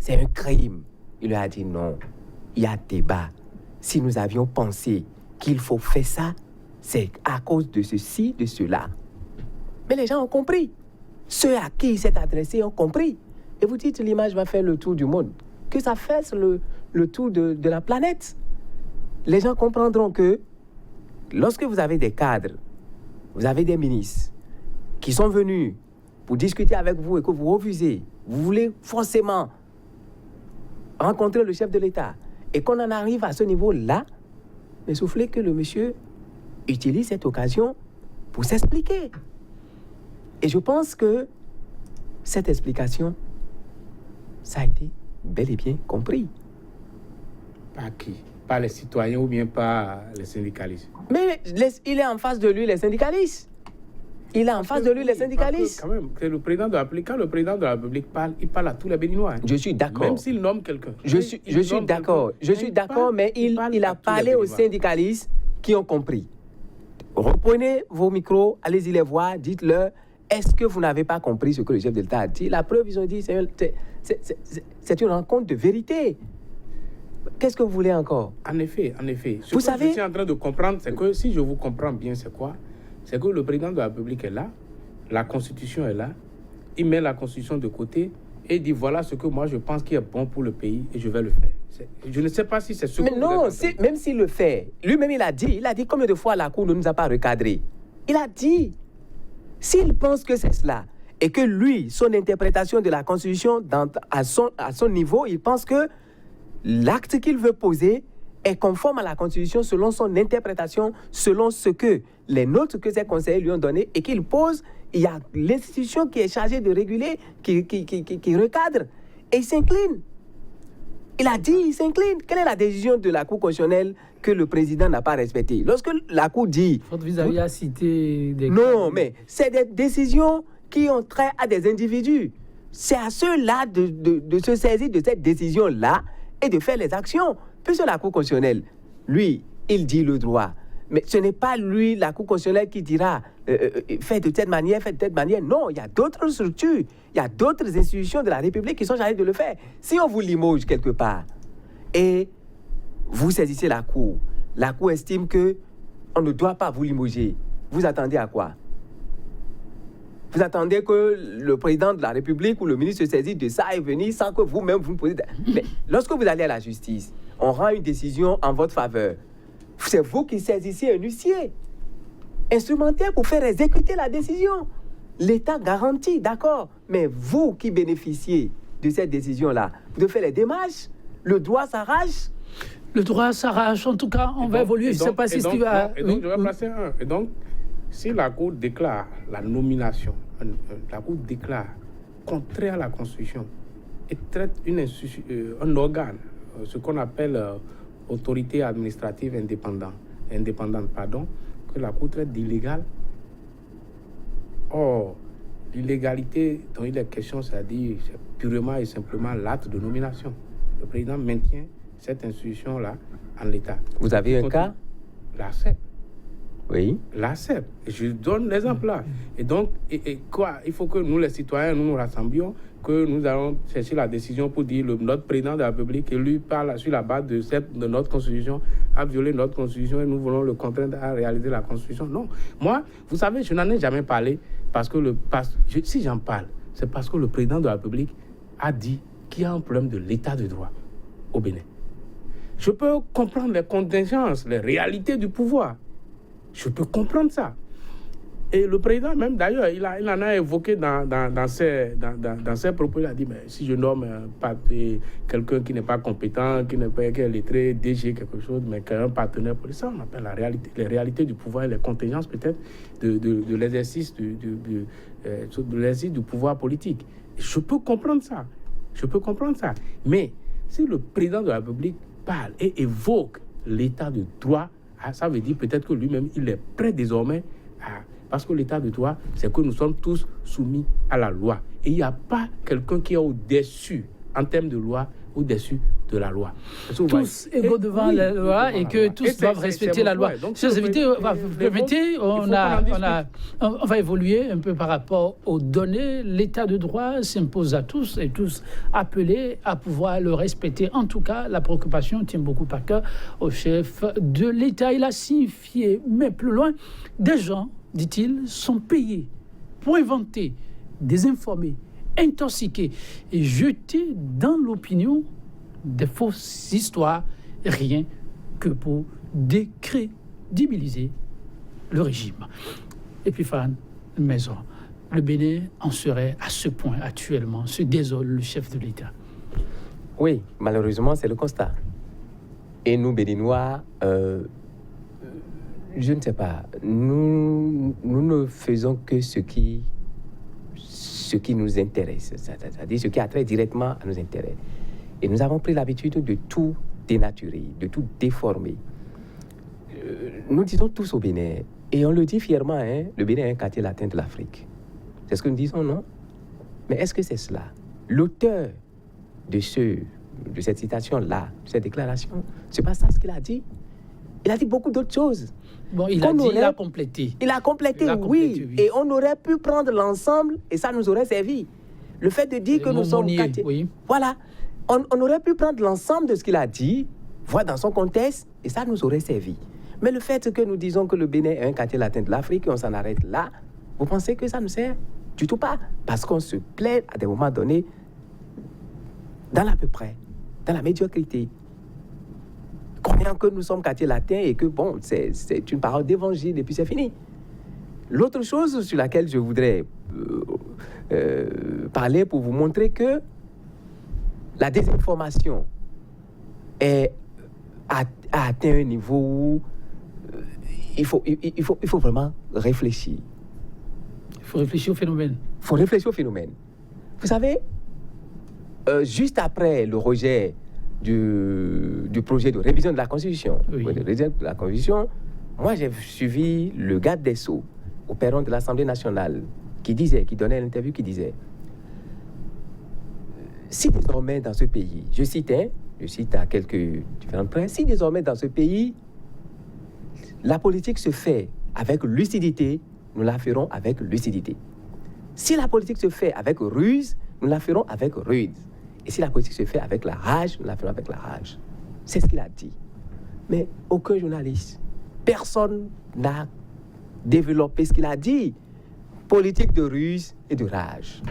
un crime. Il leur a dit non, il y a débat. Si nous avions pensé qu'il faut faire ça, c'est à cause de ceci, de cela. Mais les gens ont compris. Ceux à qui il s'est adressé ont compris. Et vous dites l'image va faire le tour du monde. Que ça fasse le tour de la planète. Les gens comprendront que lorsque vous avez des cadres, vous avez des ministres qui sont venus pour discuter avec vous et que vous refusez, vous voulez forcément rencontrer le chef de l'État et qu'on en arrive à ce niveau-là, mais soufflez que le monsieur utilise cette occasion pour s'expliquer. Et je pense que cette explication, ça a été bel et bien compris. Par qui? Pas les citoyens ou bien pas les syndicalistes? Mais il est en face de lui, les syndicalistes. Il est en face de lui, les syndicalistes. Quand même, quand le président de la République parle, il parle à tous les Béninois. Je suis d'accord. Même s'il nomme quelqu'un. Je suis d'accord. Je suis d'accord, mais il a parlé aux syndicalistes qui ont compris. Reprenez vos micros, allez-y les voir, dites-leur, est-ce que vous n'avez pas compris ce que le chef de l'État a dit? La preuve, ils ont dit, c'est une rencontre de vérité. Qu'est-ce que vous voulez encore? En effet. Ce vous que savez, je suis en train de comprendre, c'est que si je vous comprends bien, c'est quoi? C'est que le président de la République est là, la Constitution est là, il met la Constitution de côté et dit voilà ce que moi je pense qui est bon pour le pays et je vais le faire. Je ne sais pas si c'est ce que mais non, même s'il le fait, lui-même il a dit combien de fois la Cour ne nous a pas recadrés. Il a dit, s'il pense que c'est cela et que lui, son interprétation de la Constitution à son niveau, il pense que l'acte qu'il veut poser est conforme à la Constitution selon son interprétation, selon ce que les notes que ses conseillers lui ont données et qu'il pose. Il y a l'institution qui est chargée de réguler, qui recadre. Et il s'incline. Il a dit, il s'incline. Quelle est la décision de la Cour constitutionnelle que le président n'a pas respectée? Lorsque la Cour dit... Vous aviez cité des... Non, mais c'est des décisions qui ont trait à des individus. C'est à ceux-là de se saisir de cette décision-là et de faire les actions. Puisque la Cour constitutionnelle, lui, il dit le droit. Mais ce n'est pas lui, la Cour constitutionnelle, qui dira faites de telle manière, faites de telle manière. Non, il y a d'autres structures, il y a d'autres institutions de la République qui sont chargées de le faire. Si on vous limoge quelque part et vous saisissez la Cour estime qu'on ne doit pas vous limoger, vous attendez à quoi? Vous attendez que le président de la République ou le ministre se saisisse de ça et venir sans que vous-même vous posez... Mais lorsque vous allez à la justice, on rend une décision en votre faveur. C'est vous qui saisissez un huissier instrumentaire pour faire exécuter la décision. L'État garantit, d'accord, mais vous qui bénéficiez de cette décision-là, vous devez faire les démarches. Le droit s'arrache. Le droit s'arrache. En tout cas, on va évoluer. Je ne sais pas si tu vas... Et donc, je vais placer un. Et donc, si la Cour déclare la nomination, la Cour déclare contraire à la Constitution et traite un organe, ce qu'on appelle autorité administrative indépendante, que la Cour traite d'illégal. Or, l'illégalité dont il est question, c'est-à-dire c'est purement et simplement l'acte de nomination. Le président maintient cette institution-là en l'état. Vous avez un cas? La CEP. Oui. La CEP. Je donne l'exemple là. Et donc, quoi? Il faut que nous, les citoyens, nous rassemblions, que nous allons chercher la décision pour dire notre président de la République, élu par sur la base de notre Constitution, a violé notre Constitution et nous voulons le contraindre à réaliser la Constitution. Non. Moi, vous savez, je n'en ai jamais parlé parce que si j'en parle, c'est parce que le président de la République a dit qu'il y a un problème de l'état de droit au Bénin. Je peux comprendre les contingences, les réalités du pouvoir. Je peux comprendre ça. Et le président même, d'ailleurs, il en a évoqué dans ses propos. Il a dit, mais si je nomme quelqu'un qui n'est pas compétent, qui est lettré, DG, quelque chose, mais qui est un partenaire pour ça, on appelle les réalités du pouvoir et les contingences peut-être de l'exercice du pouvoir politique. Je peux comprendre ça. Mais si le président de la République parle et évoque l'état de droit, ça veut dire peut-être que lui-même, il est prêt désormais à... Parce que l'état de droit, c'est que nous sommes tous soumis à la loi. Et il n'y a pas quelqu'un qui est au-dessus, en termes de loi, au-dessus de la loi. Tous égaux devant la loi et que tous doivent respecter la loi. Chers invités, permettez, on va évoluer un peu par rapport aux données. L'état de droit s'impose à tous et tous appelés à pouvoir le respecter. En tout cas, la préoccupation tient beaucoup à cœur au chef de l'État. Il a signifié, mais plus loin, des gens, dit-il, sont payés pour inventer, désinformer, intoxiquer et jeter dans l'opinion des fausses histoires, rien que pour décrédibiliser le régime. Épiphane Maison, le Bénin en serait à ce point actuellement, se désole le chef de l'État. Oui, malheureusement, c'est le constat. Et nous, Béninois, je ne sais pas, nous ne faisons que ce qui nous intéresse, c'est-à-dire ce qui a trait directement à nos intérêts. Et nous avons pris l'habitude de tout dénaturer, de tout déformer. Nous disons tous au Bénin, et on le dit fièrement, le Bénin est un quartier latin de l'Afrique. C'est ce que nous disons, non? Mais est-ce que c'est cela? L'auteur de cette citation-là, de cette déclaration, c'est pas ça ce qu'il a dit. Il a dit beaucoup d'autres choses. Bon, il a complété. Il a complété, oui. Et on aurait pu prendre l'ensemble et ça nous aurait servi. Le fait de dire que nous sommes quartier... Oui. Voilà. On aurait pu prendre l'ensemble de ce qu'il a dit, voir dans son contexte, et ça nous aurait servi. Mais le fait que nous disons que le Bénin est un quartier latin de l'Afrique et on s'en arrête là, vous pensez que ça nous sert? Du tout pas. Parce qu'on se plaît à des moments donnés dans l'à peu près, dans la médiocrité. Croyant que nous sommes quartier latin et que, bon, c'est une parole d'évangile et puis c'est fini. L'autre chose sur laquelle je voudrais parler pour vous montrer que la désinformation est a atteint un niveau où il faut vraiment réfléchir. Il faut réfléchir au phénomène. Il faut réfléchir au phénomène. Vous savez, juste après le rejet du projet de révision de la Constitution, moi j'ai suivi le garde des Sceaux au perron de l'Assemblée nationale qui donnait l'interview, qui disait si désormais dans ce pays, je cite à quelques différentes près, si désormais dans ce pays, la politique se fait avec lucidité, nous la ferons avec lucidité. Si la politique se fait avec ruse, nous la ferons avec ruse. Et si la politique se fait avec la rage, nous la ferons avec la rage. C'est ce qu'il a dit. Mais aucun journaliste, personne n'a développé ce qu'il a dit. Politique de ruse et de rage.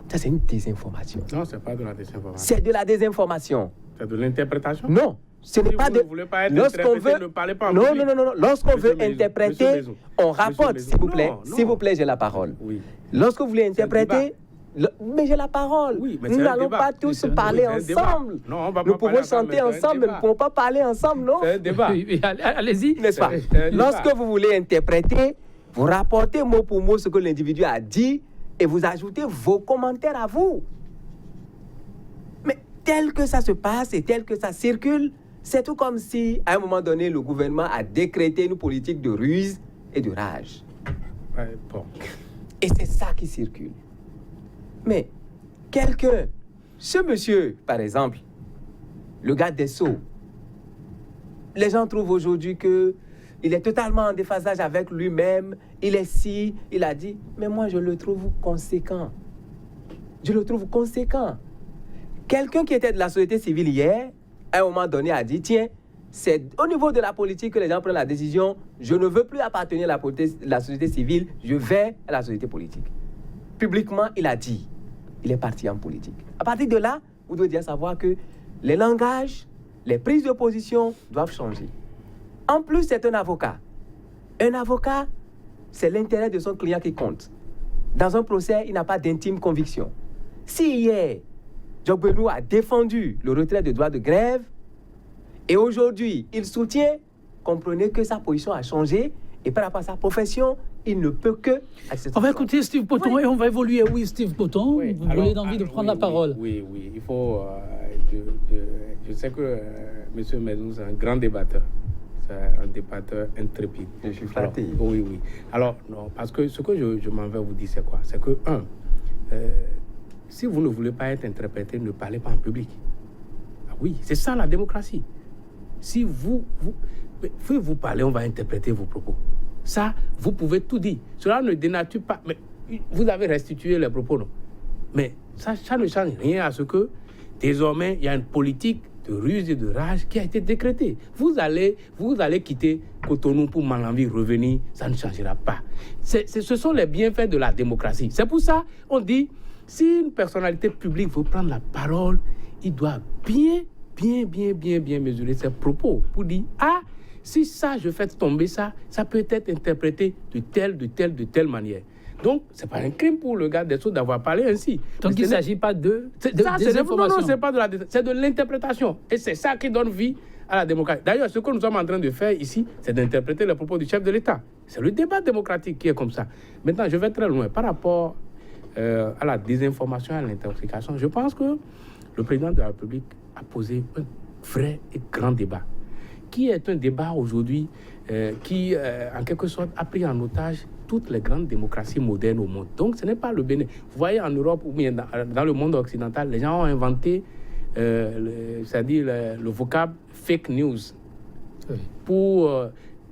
Ça, c'est une désinformation. Non, ce n'est pas de la désinformation. C'est de la désinformation. C'est de l'interprétation. Non. Ce n'est pas vous de. Ne voulez pas être lorsqu'on interprété, veut. ne parlez pas en Non. public. Lorsqu'on veut Monsieur interpréter, Maison. on rapporte, Maison. s'il vous plaît. Non. S'il vous plaît, j'ai la parole. Oui. Lorsque vous voulez interpréter. Mais j'ai la parole. Oui, mais nous c'est un n'allons débat. pas tous Oui, parler c'est un ensemble. débat. Non, on va pas nous pouvons parler ensemble, chanter mais c'est un ensemble, mais nous débat. ne pouvons pas parler ensemble, non? C'est un débat. Oui, allez-y. N'est-ce pas? C'est un débat. Lorsque vous voulez interpréter, vous rapportez mot pour mot ce que l'individu a dit et vous ajoutez vos commentaires à vous. Mais tel que ça se passe et tel que ça circule, c'est tout comme si, à un moment donné, le gouvernement a décrété une politique de ruse et de rage. Ouais, bon. Et c'est ça qui circule. Mais quelqu'un, ce monsieur, par exemple, le garde des Sceaux, les gens trouvent aujourd'hui qu'il est totalement en déphasage avec lui-même, il est si, il a dit, mais moi je le trouve conséquent. Je le trouve conséquent. Quelqu'un qui était de la société civile hier, à un moment donné, a dit, tiens, c'est au niveau de la politique que les gens prennent la décision, je ne veux plus appartenir à la société civile, je vais à la société politique. Publiquement, il a dit, il est parti en politique. À partir de là, vous devez bien savoir que les langages, les prises de position doivent changer. En plus, c'est un avocat. Un avocat, c'est l'intérêt de son client qui compte. Dans un procès, il n'a pas d'intime conviction. Si hier, Jock Benou a défendu le retrait des droits de grève, et aujourd'hui, il soutient, comprenez que sa position a changé, et par rapport à sa profession, il ne peut que... On va écouter Steve Poton et on va évoluer. Oui, Steve Poton, Oui, vous alors, avez envie de prendre la parole. Oui, il faut... je sais que M. Maison, c'est un grand débatteur. C'est un débatteur intrépide. Je suis flatté. Alors, oui. Alors, non, parce que ce que je m'en vais vous dire, c'est quoi? C'est que, si vous ne voulez pas être interprété, ne parlez pas en public. Ah oui, c'est ça la démocratie. Si vous parlez, on va interpréter vos propos. Ça, vous pouvez tout dire. Cela ne dénature pas. Mais vous avez restitué les propos, non? Mais ça ne change rien à ce que, désormais, il y a une politique de ruse et de rage qui a été décrétée. Vous allez quitter Cotonou pour Malanville revenir, ça ne changera pas. Ce sont les bienfaits de la démocratie. C'est pour ça qu'on dit, si une personnalité publique veut prendre la parole, il doit bien mesurer ses propos pour dire, ah, si ça, je fais tomber ça, ça peut être interprété de telle manière. Donc, ce n'est pas un crime pour le garde des Sceaux d'avoir parlé ainsi. Donc, il ne s'agit pas de désinformation. Non, c'est pas de la c'est de l'interprétation. Et c'est ça qui donne vie à la démocratie. D'ailleurs, ce que nous sommes en train de faire ici, c'est d'interpréter les propos du chef de l'État. C'est le débat démocratique qui est comme ça. Maintenant, je vais très loin. Par rapport à la désinformation et à l'intoxication, je pense que le président de la République a posé un vrai et grand débat, qui est un débat aujourd'hui qui, en quelque sorte, a pris en otage toutes les grandes démocraties modernes au monde. Donc, ce n'est pas le Bénin. Vous voyez, en Europe ou bien dans le monde occidental, les gens ont inventé, c'est-à-dire le vocable fake news pour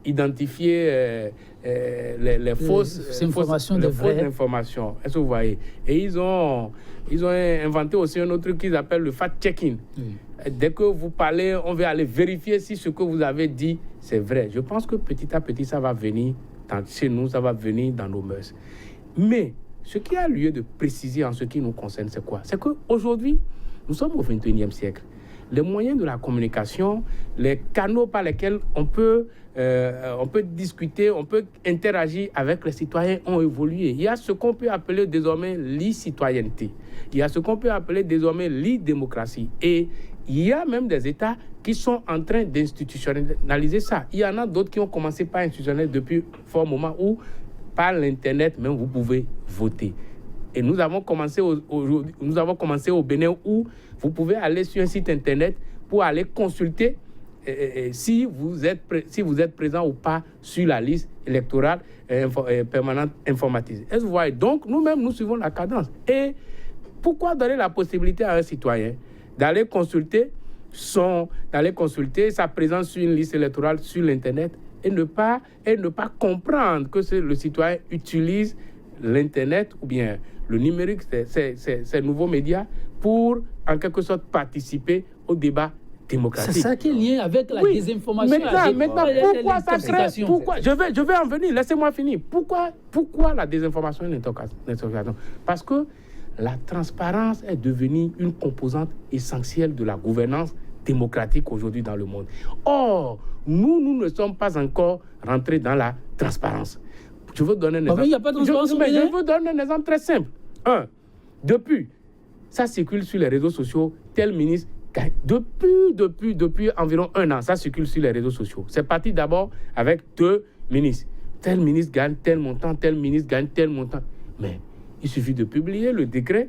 identifier les fausses informations, les fausses informations. Est-ce que vous voyez? Et ils ont inventé aussi un autre truc qu'ils appellent le fact-checking. Dès que vous parlez, on va aller vérifier si ce que vous avez dit, c'est vrai. Je pense que petit à petit, ça va venir chez nous, ça va venir dans nos mœurs. Mais ce qui a lieu de préciser en ce qui nous concerne, c'est quoi? C'est qu'aujourd'hui, nous sommes au XXIe siècle. Les moyens de la communication, les canaux par lesquels on peut discuter, on peut interagir avec les citoyens ont évolué. Il y a ce qu'on peut appeler désormais l'e-citoyenneté. Il y a ce qu'on peut appeler désormrais l'e-démocratie. Et il y a même des États qui sont en train d'institutionnaliser ça. Il y en a d'autres qui ont commencé par institutionnaliser depuis fort moment où, par l'Internet, même vous pouvez voter. Et nous avons commencé au Bénin où vous pouvez aller sur un site Internet pour aller consulter si vous êtes présent ou pas sur la liste électorale permanente informatisée. Est-ce que vous voyez? Donc, nous-mêmes, nous suivons la cadence. Et pourquoi donner la possibilité à un citoyen d'aller consulter sa présence sur une liste électorale sur l'Internet et ne pas comprendre que le citoyen utilise l'Internet ou bien le numérique, ces nouveaux médias, pour en quelque sorte participer au débat démocratique. C'est ça qui est lié avec la désinformation. Maintenant, pourquoi ça crée? Je vais en venir, laissez-moi finir. Pourquoi la désinformation et l'intoxication? Parce que la transparence est devenue une composante essentielle de la gouvernance démocratique aujourd'hui dans le monde. Or, nous ne sommes pas encore rentrés dans la transparence. Je veux donner un exemple. Il n'y a pas de transparence. Je veux donner un exemple très simple. Depuis, ça circule sur les réseaux sociaux, tel ministre gagne. Depuis environ 1 an, ça circule sur les réseaux sociaux. C'est parti d'abord avec 2 ministres. Tel ministre gagne tel montant, tel ministre gagne tel montant. Mais il suffit de publier le décret.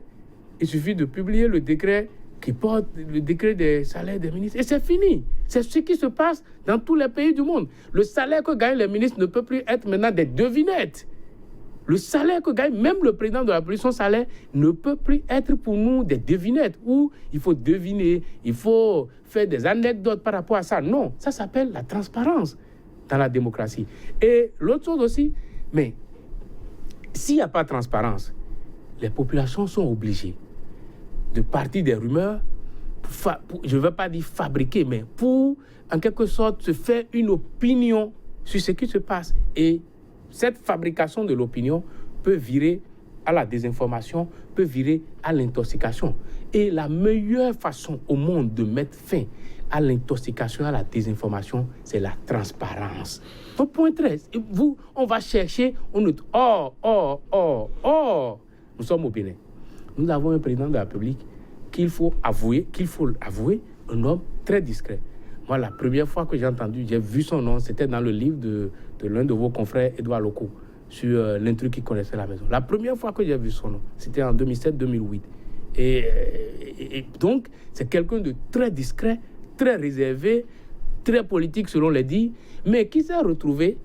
Qui porte le décret des salaires des ministres. Et c'est fini. C'est ce qui se passe dans tous les pays du monde. Le salaire que gagnent les ministres ne peut plus être maintenant des devinettes. Le salaire que gagne même le président de la République, son salaire ne peut plus être pour nous des devinettes où il faut deviner, il faut faire des anecdotes par rapport à ça. Non, ça s'appelle la transparence dans la démocratie. Et l'autre chose aussi, mais s'il n'y a pas de transparence, les populations sont obligées de partir des rumeurs, je ne veux pas dire fabriquer, mais pour, en quelque sorte, se faire une opinion sur ce qui se passe. Et cette fabrication de l'opinion peut virer à la désinformation, peut virer à l'intoxication. Et la meilleure façon au monde de mettre fin à l'intoxication, à la désinformation, c'est la transparence. Donc, point 13, on va chercher, nous sommes au Bénin. Nous avons un président de la République qu'il faut avouer, un homme très discret. Moi, la première fois que j'ai vu son nom, c'était dans le livre de l'un de vos confrères, Edouard Loko, sur l'intrus qui connaissait la maison. La première fois que j'ai vu son nom, c'était en 2007-2008. Et donc, c'est quelqu'un de très discret, très réservé, très politique selon les dits, mais qui s'est retrouvé,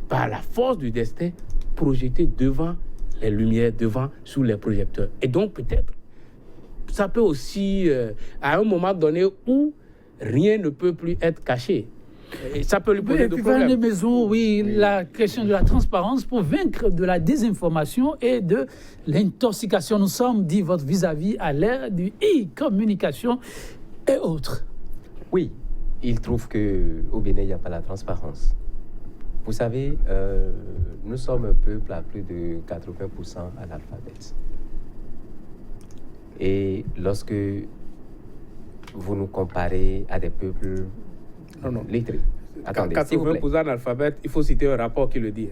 par la force du destin, projeté devant les lumières, sous les projecteurs. Et donc, peut-être, ça peut aussi, à un moment donné où rien ne peut plus être caché, et ça peut lui poser de problèmes. Oui, la question de la transparence pour vaincre de la désinformation et de l'intoxication. Nous sommes, dit votre vis-à-vis, à l'ère du e-communication et autres. Oui, il trouve qu'au Bénin, il n'y a pas la transparence. Vous savez, nous sommes un peuple à plus de 80% analphabètes. Et lorsque vous nous comparez à des peuples lettrés, attendez, 80% analphabètes, il faut citer un rapport qui le dit.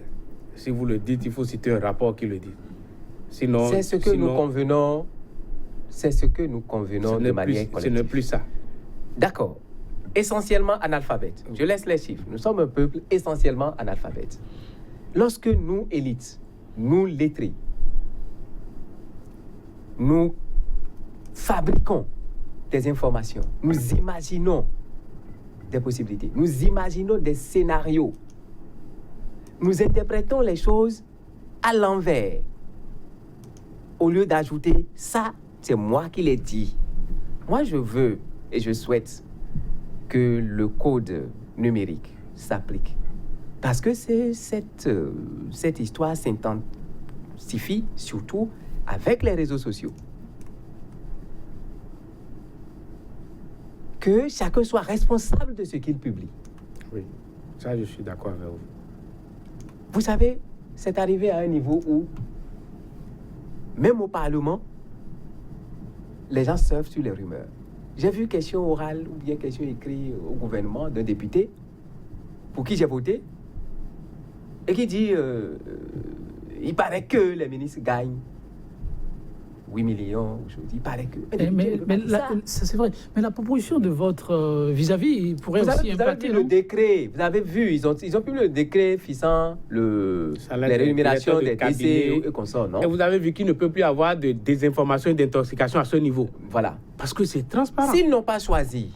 Si vous le dites, il faut citer un rapport qui le dit. Sinon, c'est ce que nous convenons de manière collective. Ce n'est plus ça. D'accord. Essentiellement analphabètes. Je laisse les chiffres. Nous sommes un peuple essentiellement analphabète. Lorsque nous, élites, nous lettrés, nous fabriquons des informations, nous imaginons des possibilités, nous imaginons des scénarios, nous interprétons les choses à l'envers. Au lieu d'ajouter « ça, c'est moi qui l'ai dit ». Moi, je veux et je souhaite que le code numérique s'applique. Parce que cette histoire s'intensifie surtout avec les réseaux sociaux. Que chacun soit responsable de ce qu'il publie. Oui, ça je suis d'accord avec vous. Vous savez, c'est arrivé à un niveau où, même au Parlement, les gens surfent sur les rumeurs. J'ai vu question orale ou bien question écrite au gouvernement d'un député pour qui j'ai voté et qui dit il paraît que les ministres gagnent 8 millions aujourd'hui. Il paraît que... Ça, c'est vrai. Mais la proposition de votre vis-à-vis pourrait Vous aussi avez impacter, vu non? le décret, vous avez vu, ils ont publié le décret fixant les rémunérations des DC et consorts, non? Et vous avez vu qu'il ne peut plus y avoir de désinformation et d'intoxication à ce niveau. Voilà. Parce que c'est transparent. S'ils n'ont pas choisi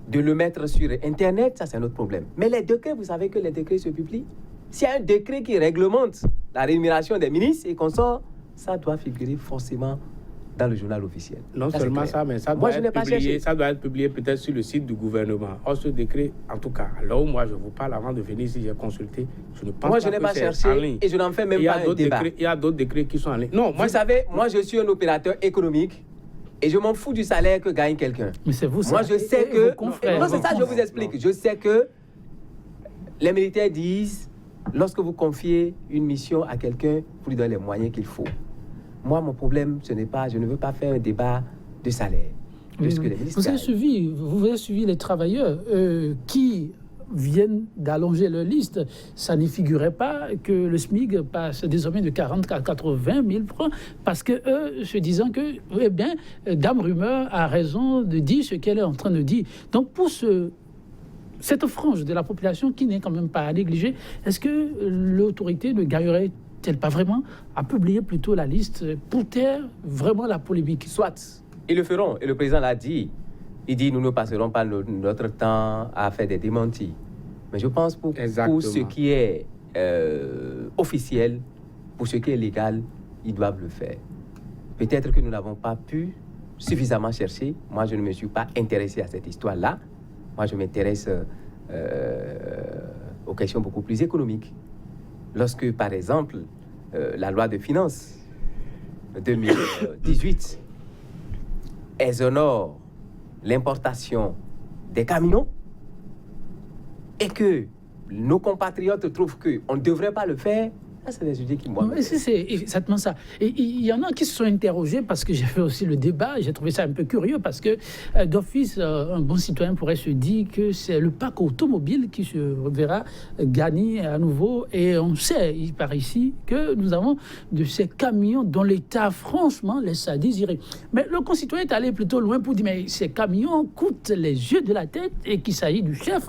de le mettre sur Internet, ça c'est un autre problème. Mais les décrets, vous savez que les décrets se publient. S'il y a un décret qui réglemente la rémunération des ministres et consorts, ça doit figurer forcément dans le journal officiel. Non seulement ça, mais ça doit être publié peut-être sur le site du gouvernement. Or, ce décret, en tout cas, alors moi je vous parle avant de venir ici, j'ai consulté, je ne pense pas que c'est en ligne. Moi je n'ai pas cherché et je n'en fais même pas un débat. Il y a d'autres décrets qui sont en ligne. Non, vous savez, moi je suis un opérateur économique et je m'en fous du salaire que gagne quelqu'un. Mais c'est vous, ça. Moi je sais que... Non, c'est ça, je vous explique. Je sais que les militaires disent, lorsque vous confiez une mission à quelqu'un, vous lui donnez les moyens qu'il faut. Moi, mon problème, ce n'est pas, je ne veux pas faire un débat de salaire. Vous avez suivi les travailleurs qui viennent d'allonger leur liste. Ça n'y figurait pas que le SMIC passe désormais de 40 à 80 000 francs parce que eux, se disant que, eh bien, Dame Rumeur a raison de dire ce qu'elle est en train de dire. Donc, pour cette frange de la population qui n'est quand même pas à négliger, est-ce que l'autorité ne gagnerait-elle pas vraiment à publier plutôt la liste pour taire vraiment la polémique? Soit, ils le feront, et le président l'a dit. Il dit, nous ne passerons pas notre temps à faire des démentis. Mais je pense pour ce qui est officiel, pour ce qui est légal, ils doivent le faire. Peut-être que nous n'avons pas pu suffisamment chercher. Moi, je ne me suis pas intéressé à cette histoire-là. Moi, je m'intéresse aux questions beaucoup plus économiques. Lorsque, par exemple, la loi de finances 2018 exonère l'importation des camions et que nos compatriotes trouvent qu'on ne devrait pas le faire, ça, c'est des sujets qui moi. C'est exactement ça. Et il y en a qui se sont interrogés parce que j'ai fait aussi le débat. J'ai trouvé ça un peu curieux parce que d'office, un bon citoyen pourrait se dire que c'est le parc automobile qui se verra gagner à nouveau. Et on sait par ici que nous avons de ces camions dont l'État, franchement, laisse à désirer. Mais le concitoyen est allé plutôt loin pour dire mais ces camions coûtent les yeux de la tête et qu'il s'agit du chef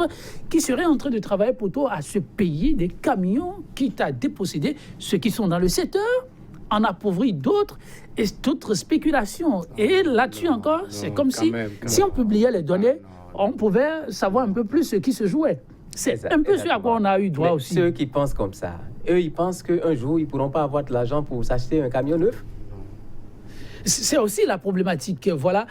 qui serait en train de travailler pour toi à se payer des camions qui t'a dépossédé ceux qui sont dans le secteur, en appauvrit d'autres et d'autres spéculations. Et là-dessus encore, c'est comme si on publiait les données, on pouvait savoir un peu plus ce qui se jouait. C'est un peu ce à quoi on a eu droit aussi. Ceux qui pensent comme ça, eux, ils pensent qu'un jour, ils ne pourront pas avoir de l'argent pour s'acheter un camion neuf. C'est aussi la problématique. Voilà,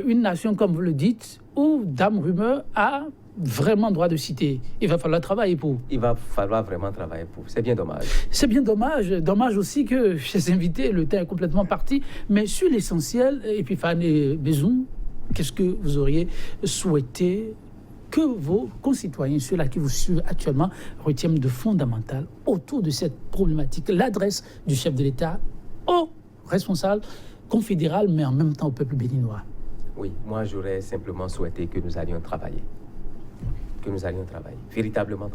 une nation, comme vous le dites, où Dame Rumeur a vraiment droit de citer. Il va falloir travailler pour. Il va falloir vraiment travailler pour. C'est bien dommage. C'est bien dommage. Dommage aussi que chez les invités, le temps est complètement parti. Mais sur l'essentiel, Epiphane et Bezoum, qu'est-ce que vous auriez souhaité que vos concitoyens, ceux-là qui vous suivent actuellement, retiennent de fondamental autour de cette problématique? L'adresse du chef de l'État aux responsables confédéraux, mais en même temps au peuple béninois. Oui, moi j'aurais simplement souhaité que nous allions travailler. Véritablement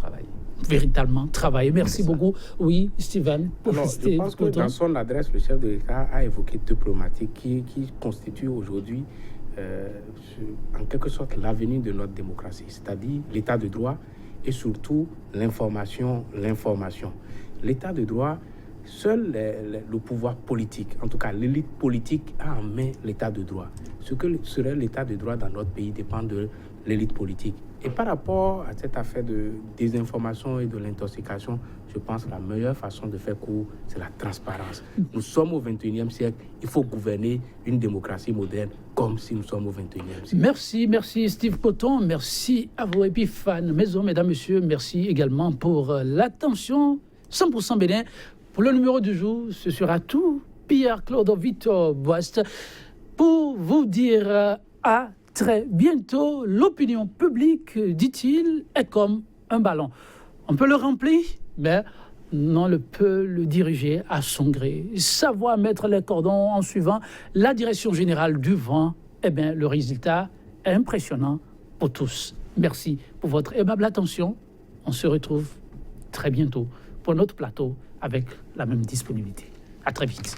travailler. Merci beaucoup. Oui, Steven. Alors, je pense que dans son adresse, le chef de l'État a évoqué deux problématiques qui constituent aujourd'hui, en quelque sorte, l'avenir de notre démocratie, c'est-à-dire l'état de droit et surtout l'information. L'état de droit, seul le pouvoir politique, en tout cas l'élite politique, a en main l'état de droit. Ce que serait l'état de droit dans notre pays dépend de l'élite politique. Et par rapport à cette affaire de désinformation et de l'intoxication, je pense que la meilleure façon de faire court, c'est la transparence. Nous sommes au 21e siècle, il faut gouverner une démocratie moderne comme si nous sommes au 21e siècle. Merci Steve Coton, merci à vous Epiphane, mesdames, messieurs, merci également pour l'attention 100% Bénin. Pour le numéro du jour, ce sera tout. Pierre-Claude Victor Boist pour vous dire à très bientôt. L'opinion publique, dit-il, est comme un ballon. On peut le remplir, mais on ne peut le diriger à son gré. Savoir mettre les cordons en suivant la direction générale du vent, eh bien, le résultat est impressionnant pour tous. Merci pour votre aimable attention. On se retrouve très bientôt pour notre plateau avec la même disponibilité. À très vite.